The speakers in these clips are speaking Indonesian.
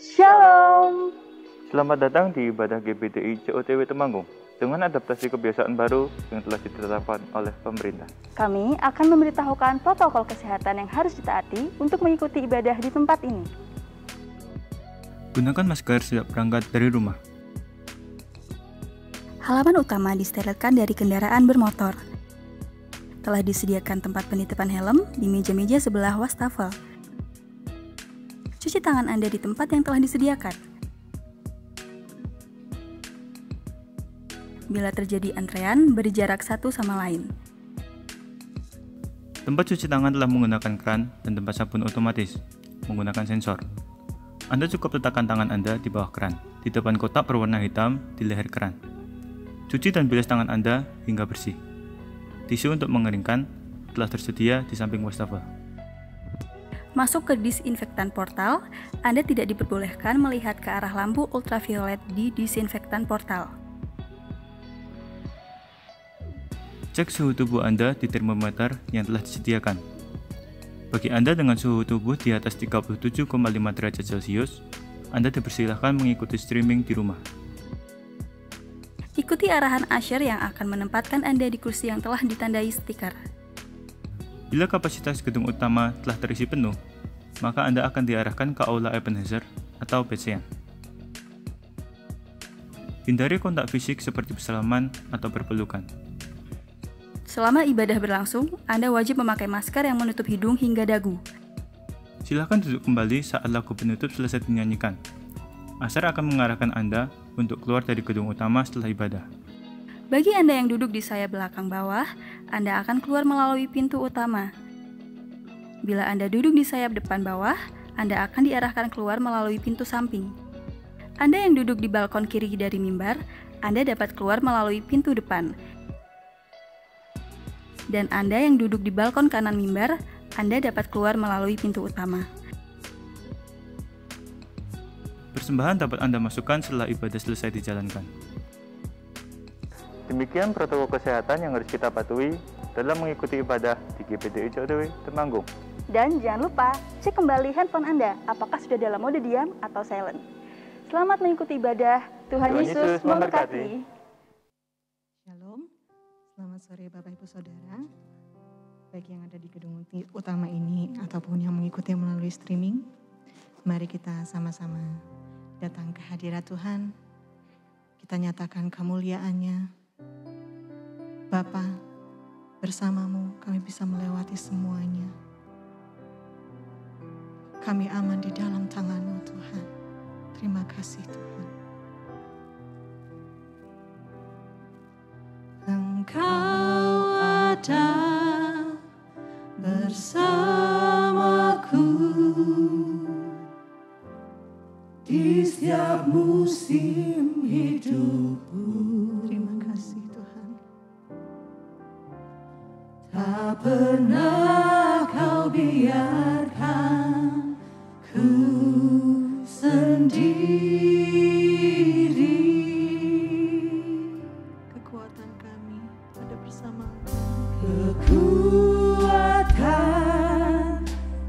Shalom. Selamat datang di ibadah GBDI COTW Temanggung dengan adaptasi kebiasaan baru yang telah ditetapkan oleh pemerintah. Kami akan memberitahukan protokol kesehatan yang harus ditaati untuk mengikuti ibadah di tempat ini. Gunakan masker sejak berangkat dari rumah. Halaman utama disterilkan dari kendaraan bermotor. Telah disediakan tempat penitipan helm di meja-meja sebelah wastafel. Cuci tangan Anda di tempat yang telah disediakan. Bila terjadi antrean, beri jarak satu sama lain. Tempat cuci tangan telah menggunakan keran dan tempat sabun otomatis menggunakan sensor. Anda cukup letakkan tangan Anda di bawah keran, di depan kotak berwarna hitam di leher keran. Cuci dan bilas tangan Anda hingga bersih. Tisu untuk mengeringkan telah tersedia di samping wastafel. Masuk ke disinfektan portal, Anda tidak diperbolehkan melihat ke arah lampu ultraviolet di disinfektan portal. Cek suhu tubuh Anda di termometer yang telah disediakan. Bagi Anda dengan suhu tubuh di atas 37,5 derajat Celcius, Anda dipersilahkan mengikuti streaming di rumah. Ikuti arahan usher yang akan menempatkan Anda di kursi yang telah ditandai stiker. Bila kapasitas gedung utama telah terisi penuh, maka Anda akan diarahkan ke Aula Ebenezer atau BCN. Hindari kontak fisik seperti bersalaman atau berpelukan. Selama ibadah berlangsung, Anda wajib memakai masker yang menutup hidung hingga dagu. Silakan duduk kembali saat lagu penutup selesai dinyanyikan. Usher akan mengarahkan Anda untuk keluar dari gedung utama setelah ibadah. Bagi Anda yang duduk di sayap belakang bawah, Anda akan keluar melalui pintu utama. Bila Anda duduk di sayap depan bawah, Anda akan diarahkan keluar melalui pintu samping. Anda yang duduk di balkon kiri dari mimbar, Anda dapat keluar melalui pintu depan. Dan Anda yang duduk di balkon kanan mimbar, Anda dapat keluar melalui pintu utama. Persembahan dapat Anda masukkan setelah ibadah selesai dijalankan. Demikian protokol kesehatan yang harus kita patuhi dalam mengikuti ibadah di GBDI COTW Temanggung. Dan jangan lupa cek kembali handphone Anda apakah sudah dalam mode diam atau silent. Selamat mengikuti ibadah. Tuhan Yesus memberkati. Shalom, selamat sore Bapak Ibu Saudara, baik yang ada di gedung utama ini ataupun yang mengikuti melalui streaming. Mari kita sama-sama datang ke hadirat Tuhan. Kita nyatakan kemuliaan-Nya. Bapa, bersamamu kami bisa melewati semuanya. Kami aman di dalam tangan-Mu Tuhan. Terima kasih Tuhan. Engkau ada bersamaku di setiap musim hidupku. Terima kasih Tuhan. Tak pernah Kau biarkan ku sendiri. Kekuatan kami ada bersama-Mu. Kekuatan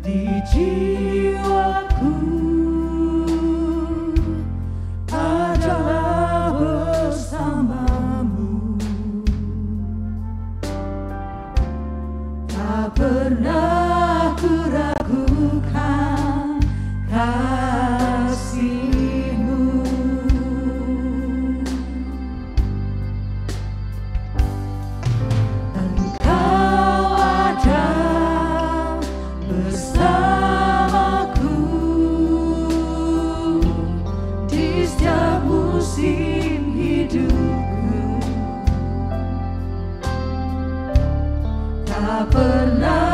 di jiwaku adalah bersama-Mu. Tak pernah ku ragukan kasih-Mu. Engkau ada bersamaku di setiap musim hidupku. Tak pernah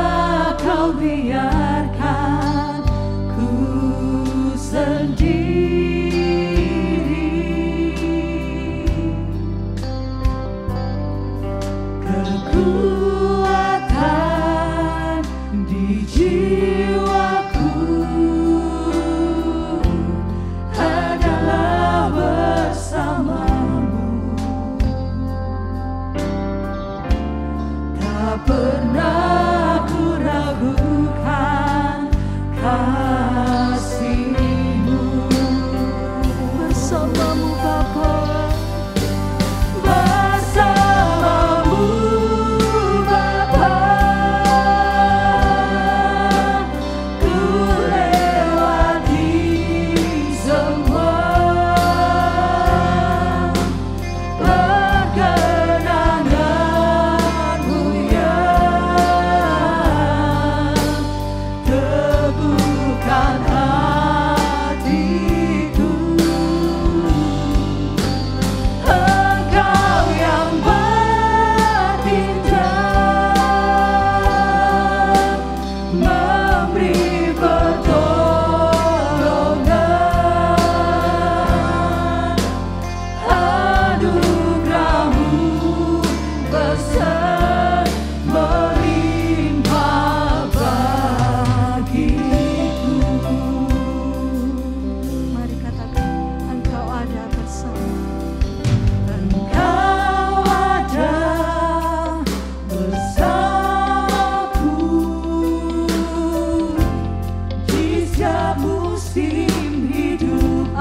Kau biarkan ku sendiri. Kekuatan di jiwaku adalah bersama-Mu. Tak pernah ku ragukan kasih-Mu.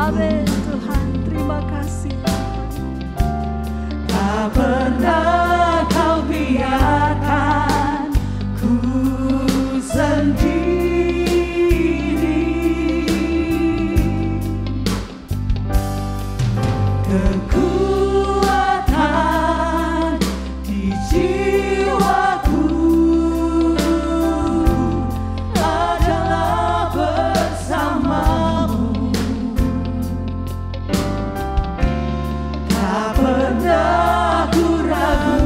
Amin Tuhan, terima kasih. Tak pernah kau biarkan ku sendiri. Kekuatan di jiwaku adalah bersamamu. Tak pernah ku ragu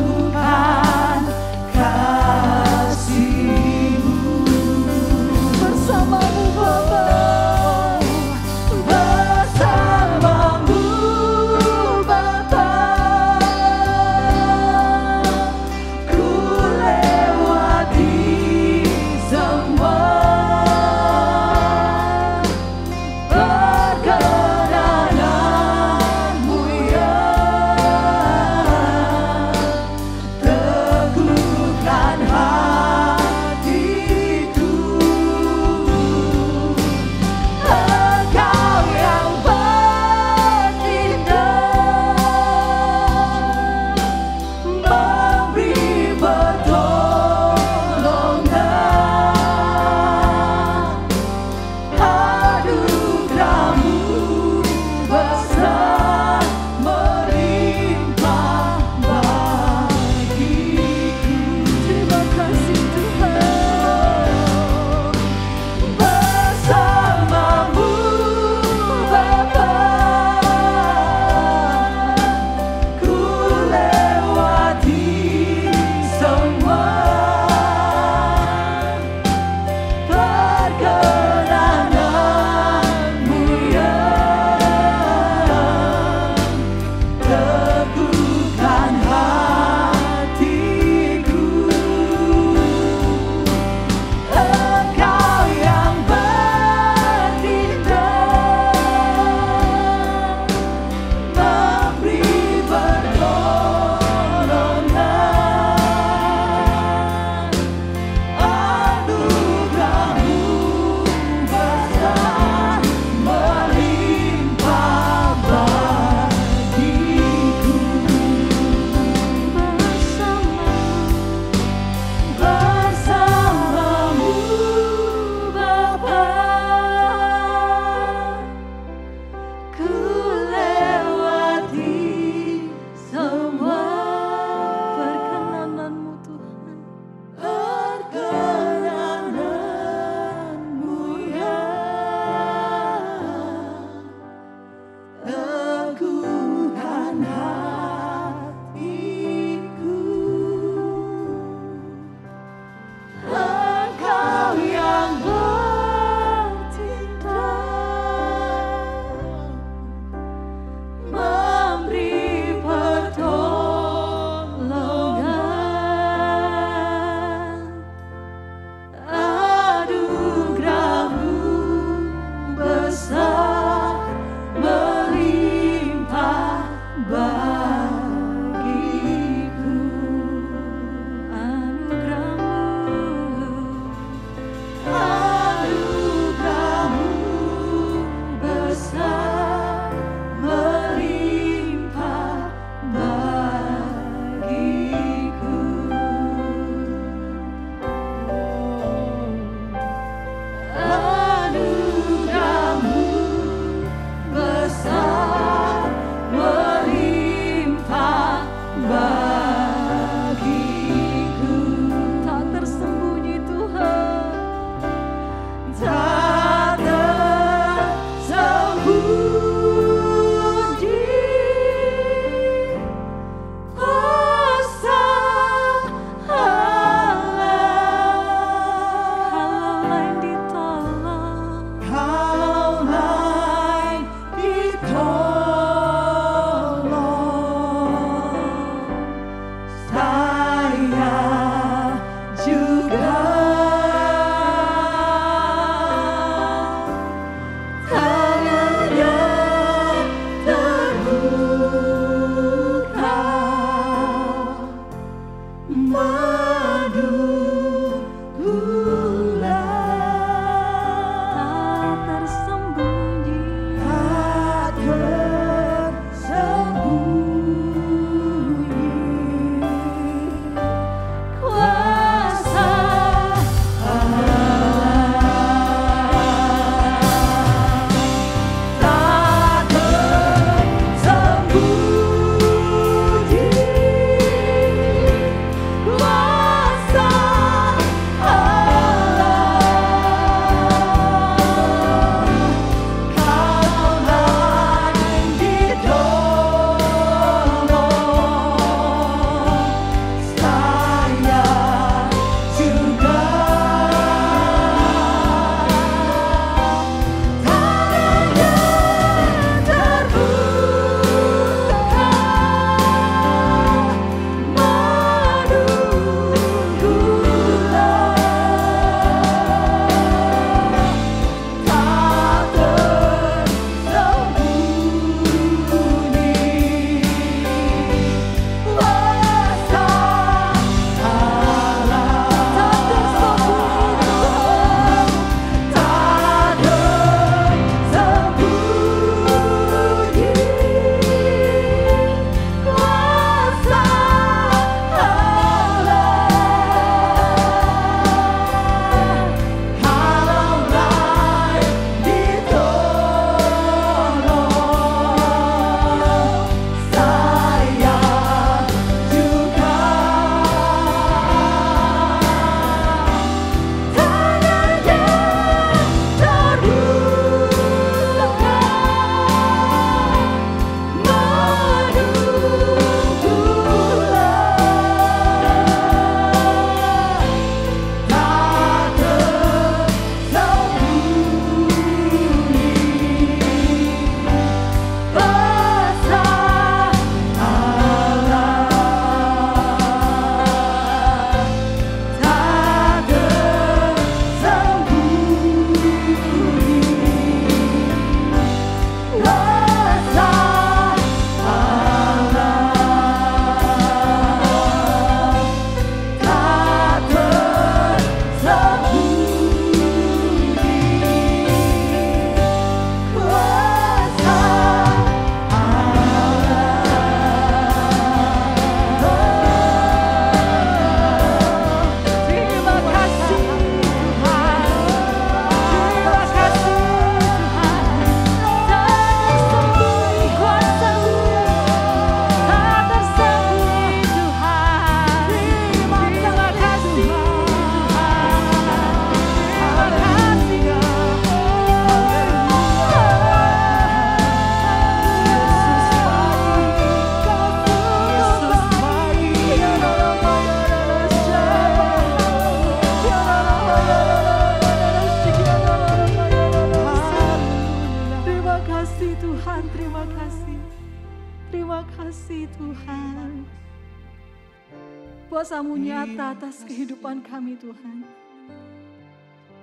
Kuasa-Mu nyata atas kehidupan kami Tuhan.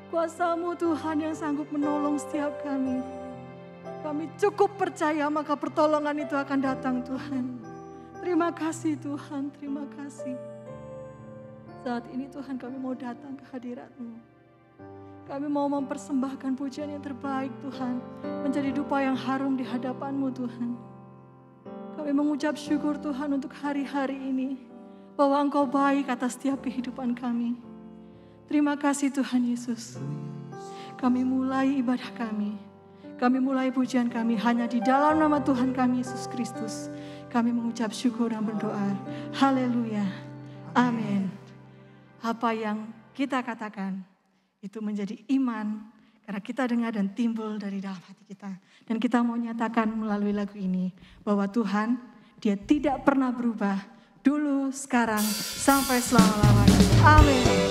Kuasa-Mu Tuhan yang sanggup menolong setiap kami. Kami cukup percaya maka pertolongan itu akan datang Tuhan. Terima kasih Tuhan, terima kasih. Saat ini Tuhan kami mau datang ke hadirat-Mu. Kami mau mempersembahkan pujian yang terbaik Tuhan. Menjadi dupa yang harum di hadapan-Mu Tuhan. Kami mengucap syukur Tuhan untuk hari-hari ini. Bahwa Engkau baik atas setiap kehidupan kami. Terima kasih Tuhan Yesus. Kami mulai ibadah kami. Kami mulai pujian kami hanya di dalam nama Tuhan kami Yesus Kristus. Kami mengucap syukur dan berdoa. Haleluya. Amin. Apa yang kita katakan itu menjadi iman. Karena kita dengar dan timbul dari dalam hati kita. Dan kita mau nyatakan melalui lagu ini. Bahwa Tuhan, Dia tidak pernah berubah. Dulu, sekarang, sampai selama-lamanya. Amin.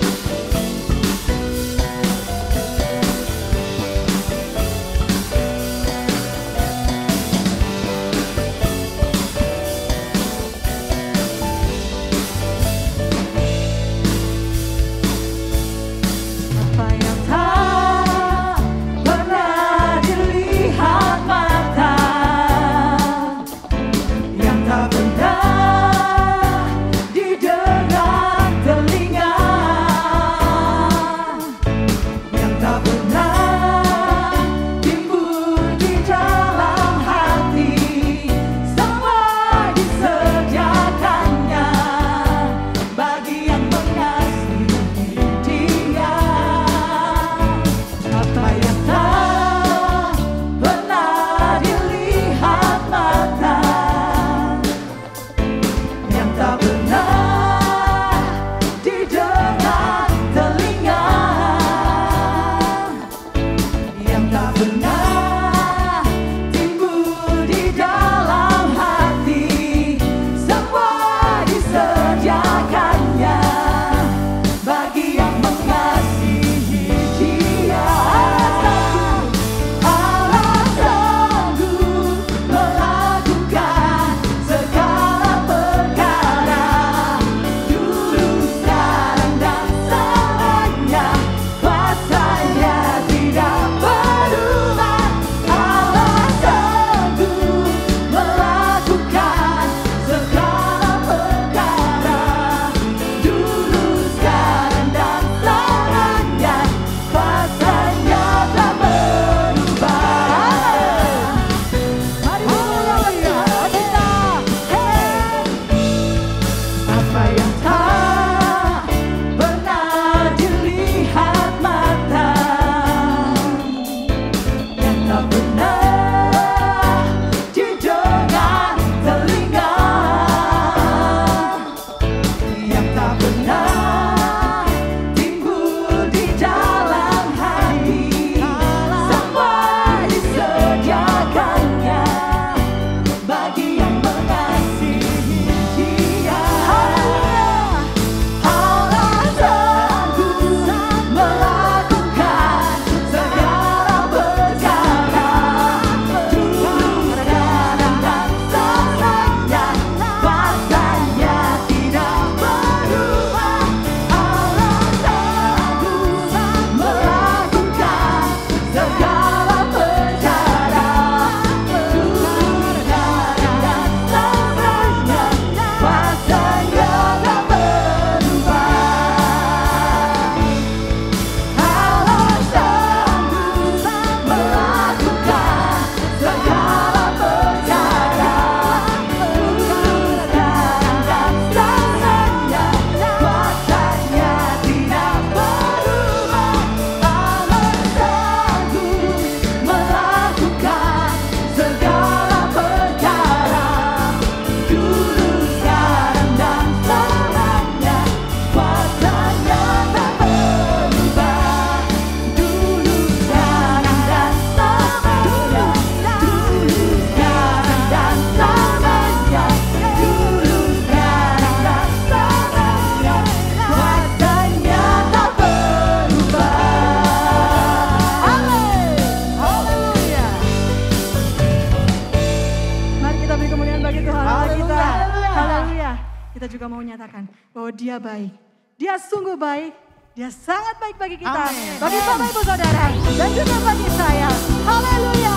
bahwa Dia baik. Dia sungguh baik. Dia sangat baik bagi kita. Amin. Bagi Bapak Ibu Saudara. Dan juga bagi saya. Haleluya.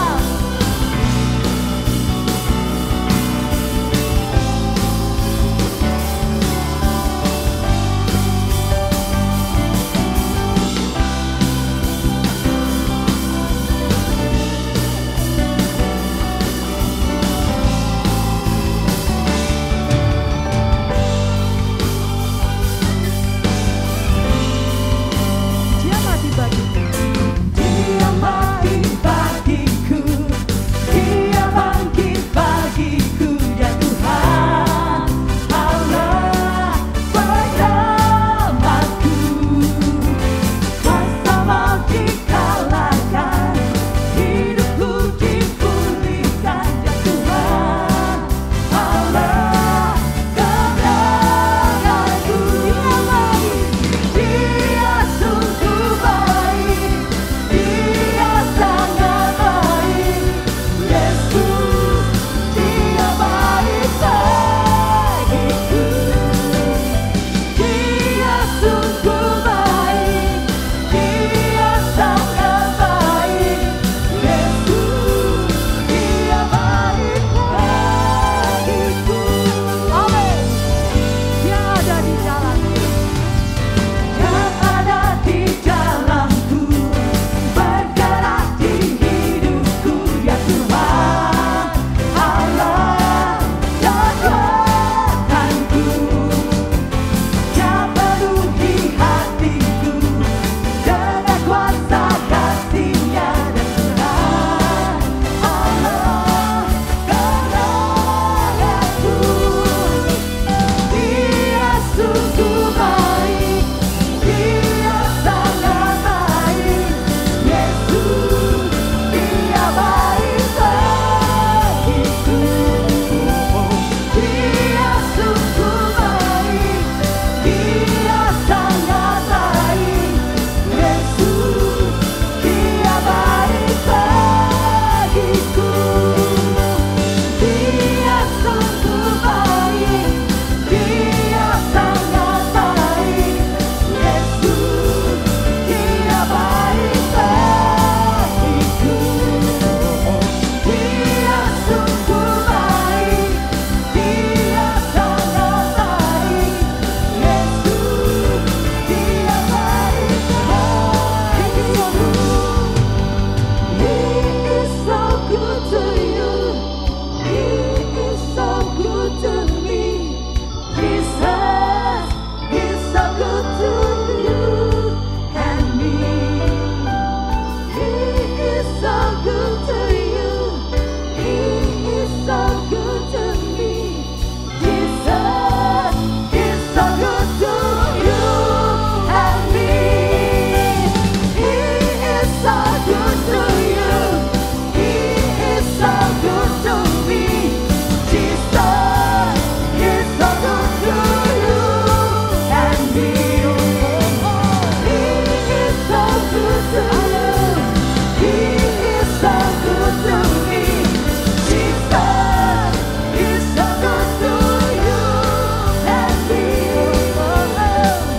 Dia baik bagiku, Dia bangkit bagiku, ya Tuhan Allah penyelamatku. Kuasa maut dikalahkan, hidupku dipulihkan, ya Tuhan Allah kemenanganku. Dia sungguh baik, Dia sangat baik, Yesus, Dia baik bagiku. Dia sungguh baik, Dia sangat baik, Yesus, Dia baik bagiku. Amin. Dia ada di jalanku. Yang ada di jalanku, bergerak di hidupku, ya Tuhan Allah kekuatanku. Dia penuhi hatiku dengan kuasa kasih-Nya, dan Tuhan Allah kemenanganku. Dia sungguh baik, Dia sangat baik, Yesus, Dia baik bagiku. Dia sungguh baik, Dia sangat baik, Yesus, Dia baik bagiku. Dia sungguh baik, Dia sangat baik, Yesus, Dia baik bagiku. Dia sungguh baik, Dia sangat baik, Yesus, Dia baik bagiku. He is so good to you. He is so good to me. Jesus is so good to you and me. He is so good to you. He is so good to me. Jesus is so good to you and me. He is so good to you. He is so good to me. Jesus is so good to you and me. He is so good to you. He is so good to me. Jesus is so good to you and me.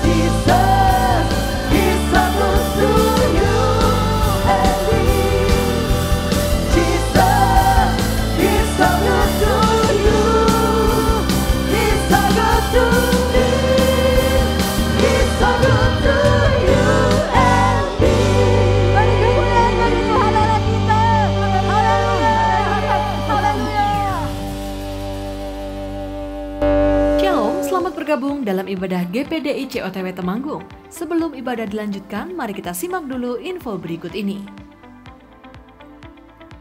Jesus is so good to you and me. Jesus is so good to you. He's so good to me. He's so good to you and me. Bagi kemuliaan bagi Tuhan Allah kita. Haleluya. Haleluya. Shalom, selamat bergabung dalam ibadah GPDI COTW Temanggung. Sebelum ibadah dilanjutkan, mari kita simak dulu info berikut ini.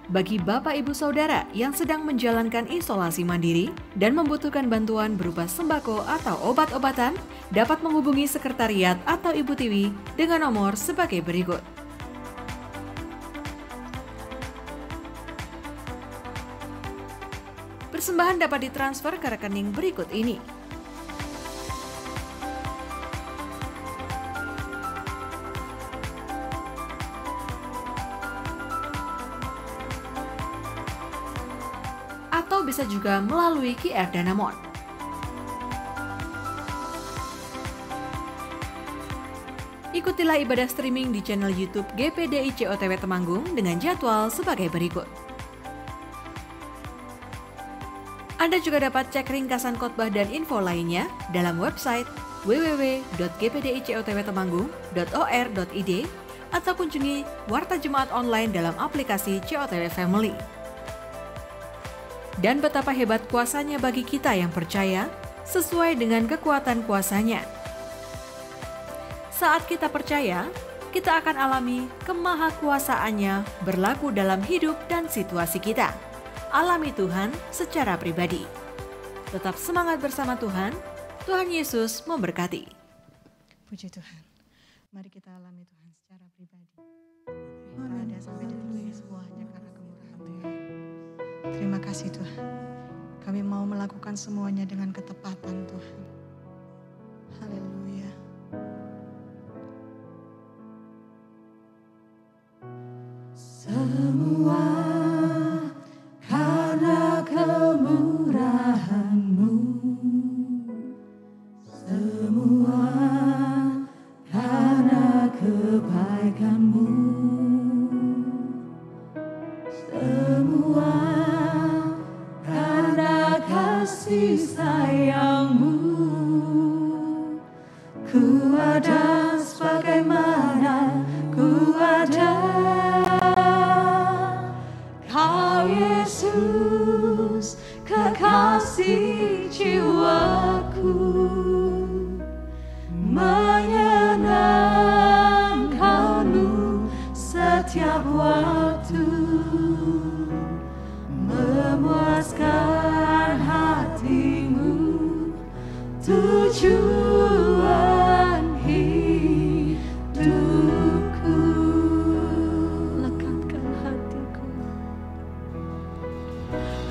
Bagi Bapak Ibu Saudara yang sedang menjalankan isolasi mandiri dan membutuhkan bantuan berupa sembako atau obat-obatan, dapat menghubungi Sekretariat atau Ibu Tiwi dengan nomor sebagai berikut. Persembahan dapat ditransfer ke rekening berikut ini. Atau bisa juga melalui QR Danamon. Ikutilah ibadah streaming di channel YouTube GPDI COTW Temanggung dengan jadwal sebagai berikut. Anda juga dapat cek ringkasan khotbah dan info lainnya dalam website www.gpdicotwtemanggung.or.id atau kunjungi Warta Jemaat online dalam aplikasi COTW Family. Dan betapa hebat kuasanya bagi kita yang percaya sesuai dengan kekuatan kuasanya. Saat kita percaya, kita akan alami kemahakuasaannya berlaku dalam hidup dan situasi kita. Alami Tuhan secara pribadi. Tetap semangat bersama Tuhan. Tuhan Yesus memberkati. Puji Tuhan. Mari kita alami Tuhan secara pribadi. Tak ada sampai detik ini semuanya karena kemurahan Tuhan. Terima kasih Tuhan. Kami mau melakukan semuanya dengan ketepatan Tuhan. Haleluya. Semua karena kemurahan-Mu, semua karena kebaikan-Mu, semua karena kasih sayang-Mu. Ku ada sebagaimana ku ada. Kau Yesus, kekasih jiwaku, menyenangkan-Mu setiap waktu, memuaskan hati-Mu, tujuan hidupku.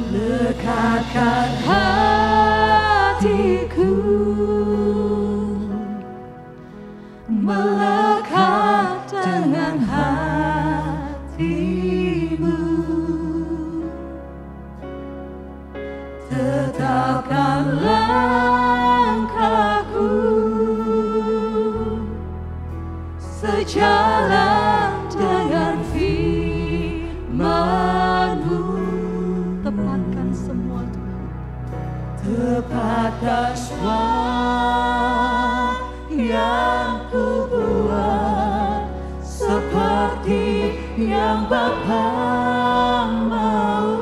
Lekatkan hatiku, melekat dengan hati-Mu. Tetapkan langkahku sejalan dengan firman-Mu. Tepatkan semua Tuhan. Tepatkan semua yang ku buat seperti yang Bapa mau.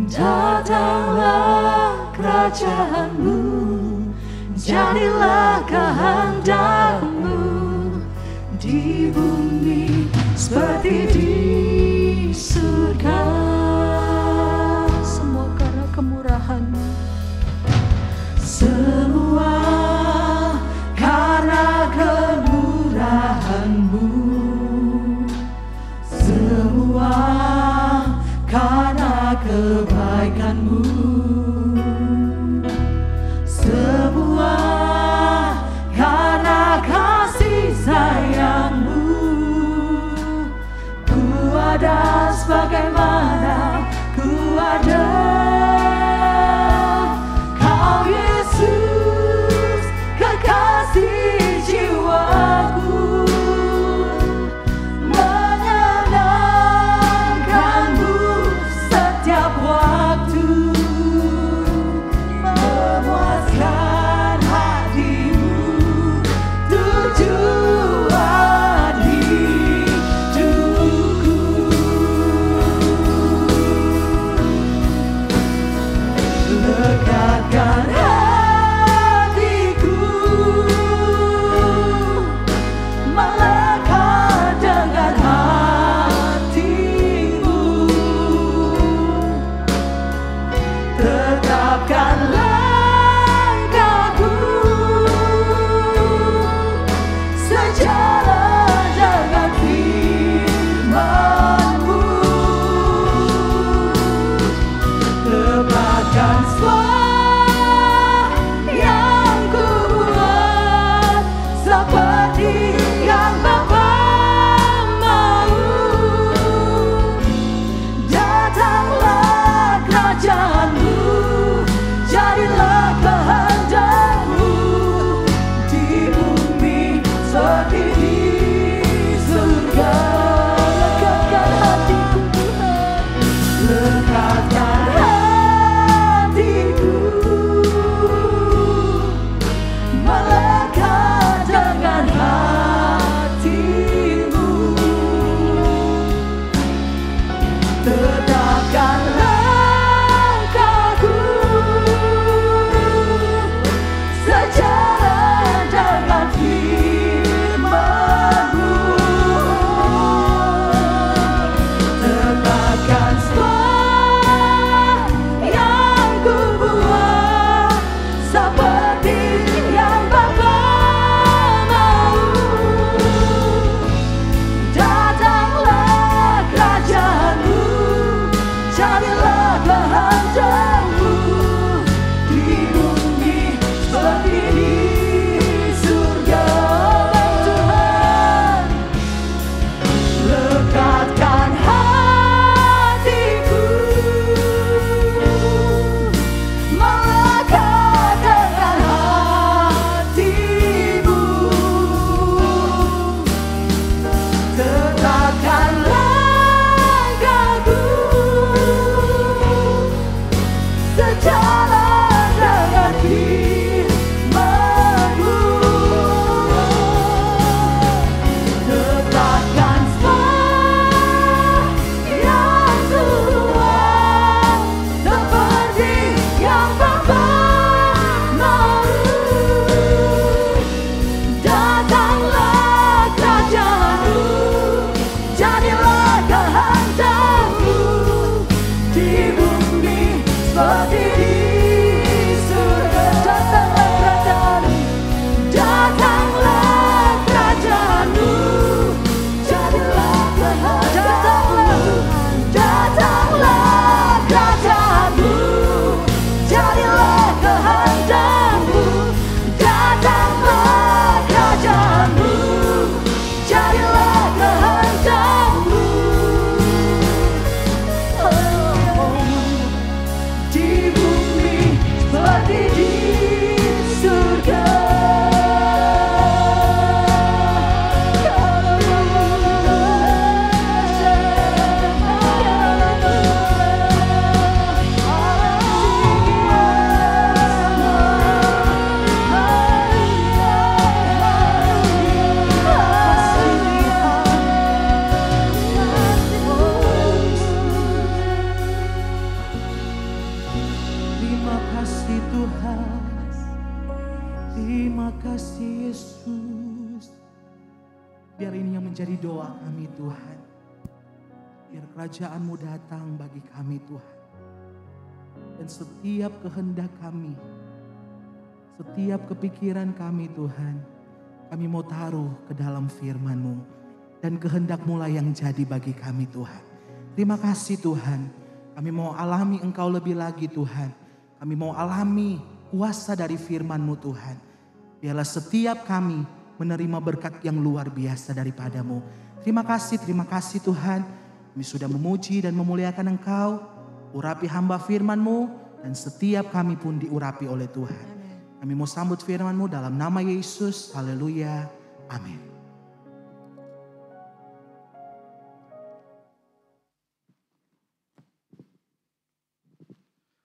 Datanglah kerajaan-Mu, jadilah kehendak-Mu di bumi seperti di surga. Semua karena kemurahan-Mu, semua karena kemurahan-Mu, semua karena kebaikan-Mu, semua karena kasih sayang-Mu. Ku ada sebagaimana ku ada. Kau Yesus, kekasih jiwaku, menyenangkan-Mu setiap waktu, memuaskan hati-Mu, tujuan hidupku. Ini yang menjadi doa kami Tuhan. Biar kerajaan-Mu datang bagi kami Tuhan. Dan setiap kehendak kami, setiap kepikiran kami Tuhan, kami mau taruh ke dalam firman-Mu. Dan kehendak-Mu lah yang jadi bagi kami Tuhan. Terima kasih Tuhan. Kami mau alami Engkau lebih lagi Tuhan. Kami mau alami kuasa dari firman-Mu Tuhan. Biarlah setiap kami menerima berkat yang luar biasa daripada-Mu. Terima kasih Tuhan. Kami sudah memuji dan memuliakan Engkau. Urapi hamba firman-Mu dan setiap kami pun diurapi oleh Tuhan. Kami mau sambut firman-Mu dalam nama Yesus. Haleluya. Amin.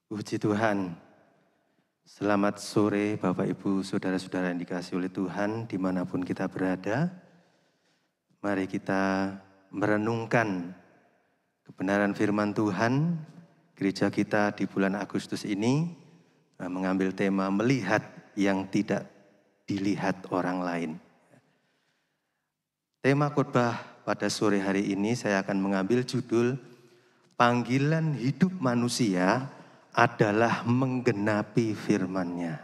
Puji Tuhan. Selamat sore Bapak Ibu Saudara-saudara yang dikasihi oleh Tuhan dimanapun kita berada. Mari kita merenungkan kebenaran firman Tuhan. Gereja kita di bulan Agustus ini mengambil tema melihat yang tidak dilihat orang lain. Tema khotbah pada sore hari ini saya akan mengambil judul Panggilan Hidup Manusia adalah menggenapi firman-Nya.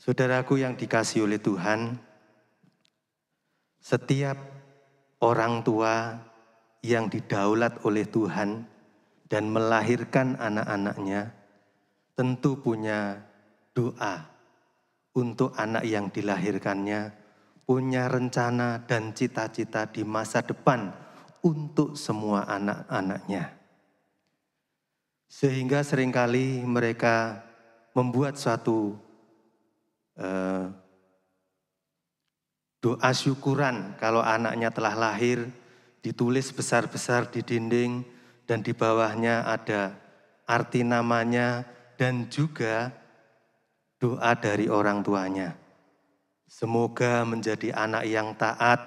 Saudaraku yang dikasihi oleh Tuhan, setiap orang tua yang didaulat oleh Tuhan dan melahirkan anak-anaknya tentu punya doa untuk anak yang dilahirkannya, punya rencana dan cita-cita di masa depan untuk semua anak-anaknya. Sehingga seringkali mereka membuat suatu doa syukuran kalau anaknya telah lahir, ditulis besar-besar di dinding dan di bawahnya ada arti namanya dan juga doa dari orang tuanya. Semoga menjadi anak yang taat,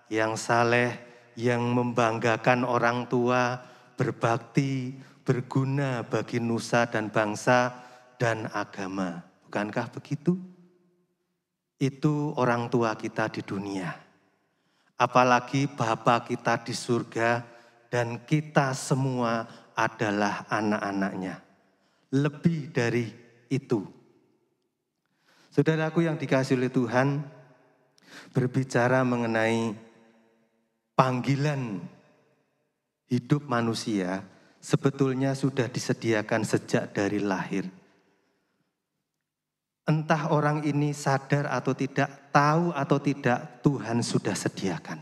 yang saleh, yang membanggakan orang tua, berbakti, berguna bagi nusa dan bangsa dan agama. Bukankah begitu? Itu orang tua kita di dunia. Apalagi Bapa kita di surga dan kita semua adalah anak-anaknya. Lebih dari itu. Saudaraku yang dikasihi oleh Tuhan, berbicara mengenai panggilan hidup manusia, sebetulnya sudah disediakan sejak dari lahir. Entah orang ini sadar atau tidak, tahu atau tidak, Tuhan sudah sediakan.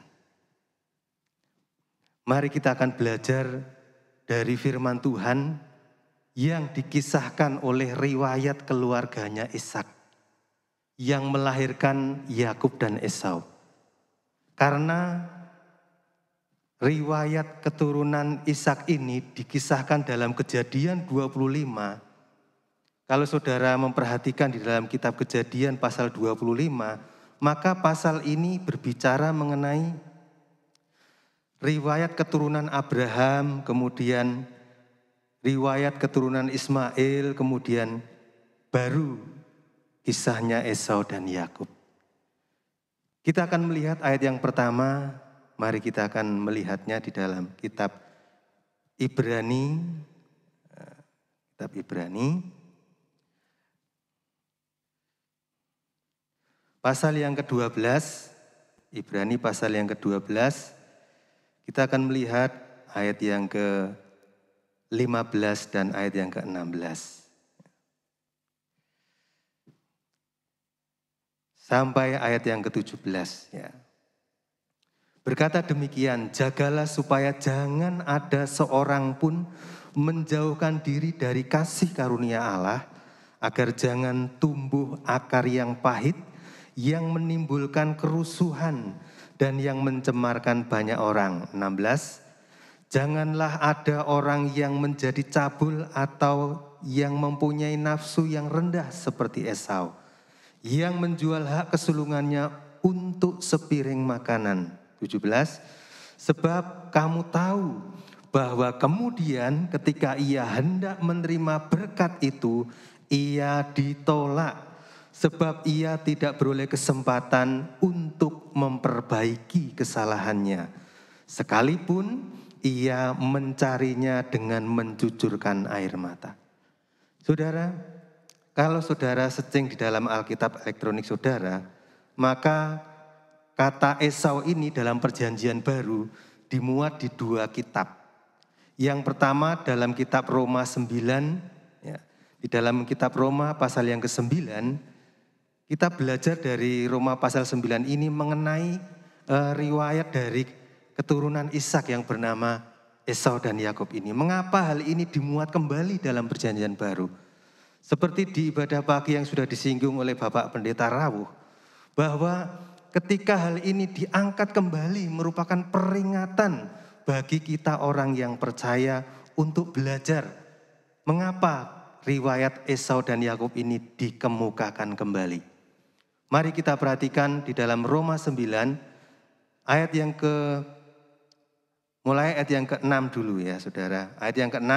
Mari kita akan belajar dari firman Tuhan yang dikisahkan oleh riwayat keluarganya Ishak yang melahirkan Yakub dan Esau. Karena riwayat keturunan Ishak ini dikisahkan dalam Kejadian 25. Kalau saudara memperhatikan di dalam kitab Kejadian pasal 25, maka pasal ini berbicara mengenai riwayat keturunan Abraham, kemudian riwayat keturunan Ismail, kemudian baru kisahnya Esau dan Yakub. Kita akan melihat ayat yang pertama, mari kita akan melihatnya di dalam kitab Ibrani. Kitab Ibrani. Pasal yang ke-12, Ibrani pasal yang ke-12, kita akan melihat ayat yang ke-15 dan ayat yang ke-16. Sampai ayat yang ke-17. Ya. Berkata demikian, jagalah supaya jangan ada seorang pun menjauhkan diri dari kasih karunia Allah, agar jangan tumbuh akar yang pahit, yang menimbulkan kerusuhan dan yang mencemarkan banyak orang. 16. Janganlah ada orang yang menjadi cabul atau yang mempunyai nafsu yang rendah seperti Esau, yang menjual hak kesulungannya untuk sepiring makanan. 17. Sebab kamu tahu bahwa kemudian ketika ia hendak menerima berkat itu, ia ditolak, sebab ia tidak beroleh kesempatan untuk memperbaiki kesalahannya, sekalipun ia mencarinya dengan mencucurkan air mata. Saudara, kalau saudara searching di dalam Alkitab elektronik saudara, maka kata Esau ini dalam Perjanjian Baru dimuat di 2 kitab. Yang pertama dalam kitab Roma 9, ya, di dalam kitab Roma pasal yang ke-9, kita belajar dari Roma pasal 9 ini mengenai riwayat dari keturunan Ishak yang bernama Esau dan Yakub ini. Mengapa hal ini dimuat kembali dalam Perjanjian Baru? Seperti di ibadah pagi yang sudah disinggung oleh Bapak Pendeta Rawuh, bahwa ketika hal ini diangkat kembali merupakan peringatan bagi kita orang yang percaya untuk belajar mengapa riwayat Esau dan Yakub ini dikemukakan kembali. Mari kita perhatikan di dalam Roma 9 ayat yang mulai ayat yang ke-6 dulu ya saudara. Ayat yang ke-6,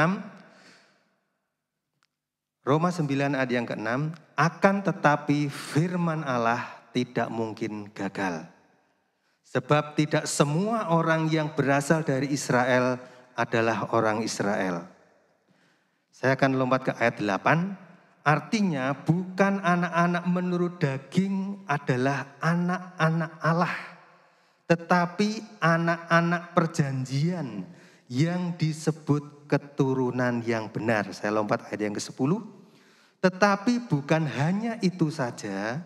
Roma 9 ayat yang ke-6, akan tetapi firman Allah tidak mungkin gagal. Sebab tidak semua orang yang berasal dari Israel adalah orang Israel. Saya akan lompat ke ayat 8. Artinya bukan anak-anak menurut daging adalah anak-anak Allah, tetapi anak-anak perjanjian yang disebut keturunan yang benar. Saya lompat ayat yang ke-10. Tetapi bukan hanya itu saja,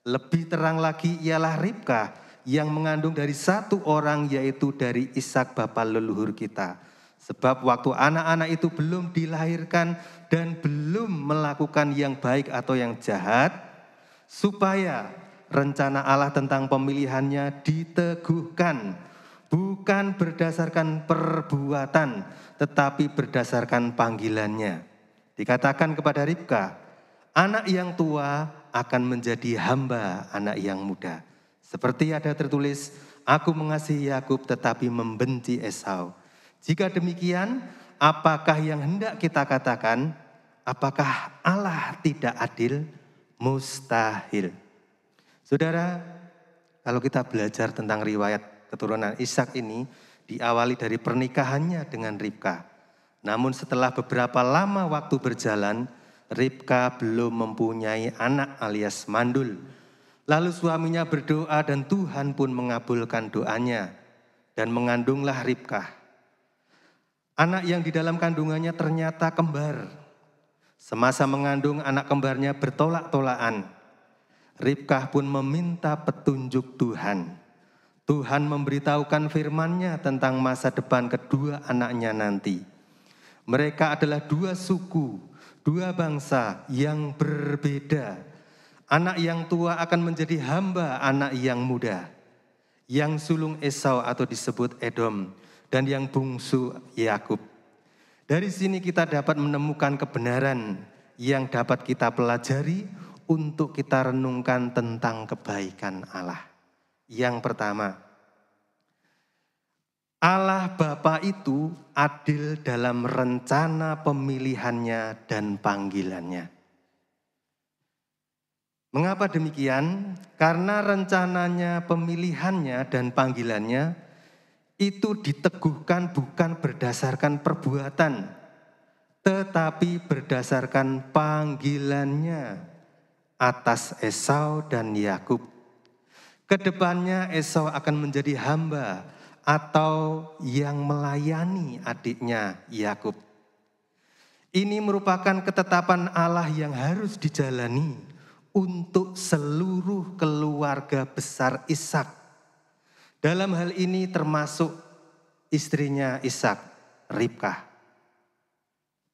lebih terang lagi ialah Ribkah yang mengandung dari satu orang, yaitu dari Ishak bapa leluhur kita. Sebab waktu anak-anak itu belum dilahirkan dan belum melakukan yang baik atau yang jahat, supaya rencana Allah tentang pemilihannya diteguhkan, bukan berdasarkan perbuatan, tetapi berdasarkan panggilannya. Dikatakan kepada Ribkah, anak yang tua akan menjadi hamba anak yang muda. Seperti ada tertulis, aku mengasihi Yakub tetapi membenci Esau. Jika demikian, apakah yang hendak kita katakan? Apakah Allah tidak adil? Mustahil. Saudara, kalau kita belajar tentang riwayat keturunan Ishak ini, diawali dari pernikahannya dengan Ribkah. Namun setelah beberapa lama waktu berjalan, Ribkah belum mempunyai anak alias mandul. Lalu suaminya berdoa dan Tuhan pun mengabulkan doanya. Dan mengandunglah Ribkah. Anak yang di dalam kandungannya ternyata kembar. Semasa mengandung anak kembarnya bertolak-tolakan. Ribkah pun meminta petunjuk Tuhan. Tuhan memberitahukan firman-Nya tentang masa depan kedua anaknya nanti. Mereka adalah 2 suku, 2 bangsa yang berbeda. Anak yang tua akan menjadi hamba anak yang muda. Yang sulung Esau atau disebut Edom. Dan yang bungsu Yakub. Dari sini kita dapat menemukan kebenaran yang dapat kita pelajari untuk kita renungkan tentang kebaikan Allah. Yang pertama, Allah Bapa itu adil dalam rencana pemilihannya dan panggilannya. Mengapa demikian? Karena rencananya, pemilihannya dan panggilannya itu diteguhkan bukan berdasarkan perbuatan, tetapi berdasarkan panggilannya atas Esau dan Yakub. Kedepannya Esau akan menjadi hamba atau yang melayani adiknya Yakub. Ini merupakan ketetapan Allah yang harus dijalani untuk seluruh keluarga besar Ishak. Dalam hal ini termasuk istrinya Ishak, Ribkah,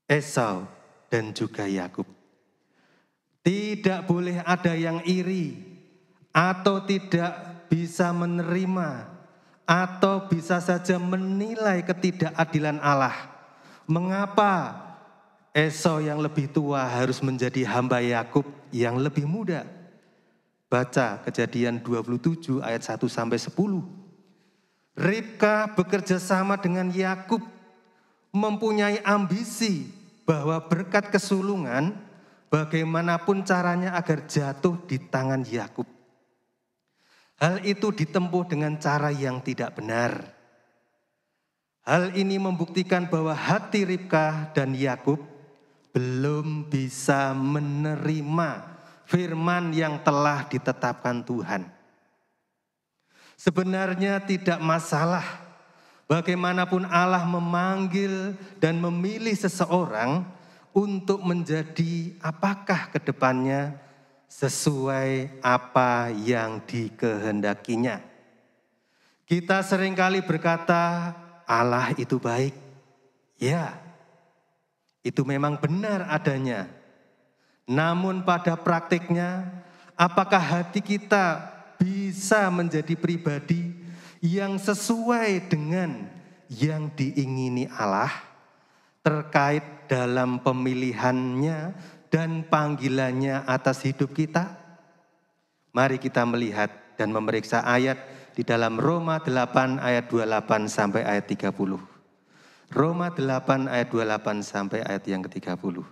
Esau, dan juga Yakub. Tidak boleh ada yang iri atau tidak bisa menerima atau bisa saja menilai ketidakadilan Allah. Mengapa Esau yang lebih tua harus menjadi hamba Yakub yang lebih muda? Baca Kejadian 27 ayat 1-10. Ribkah bekerja sama dengan Yakub, mempunyai ambisi bahwa berkat kesulungan bagaimanapun caranya agar jatuh di tangan Yakub. Hal itu ditempuh dengan cara yang tidak benar. Hal ini membuktikan bahwa hati Ribkah dan Yakub belum bisa menerima firman yang telah ditetapkan Tuhan. Sebenarnya tidak masalah bagaimanapun Allah memanggil dan memilih seseorang untuk menjadi apakah ke depannya sesuai apa yang dikehendakinya. Kita seringkali berkata Allah itu baik. Ya, itu memang benar adanya. Namun pada praktiknya, apakah hati kita bisa menjadi pribadi yang sesuai dengan yang diingini Allah terkait dalam pemilihannya dan panggilannya atas hidup kita? Mari kita melihat dan memeriksa ayat di dalam Roma 8 ayat 28 sampai ayat 30. Roma 8 ayat 28 sampai ayat yang ke-30.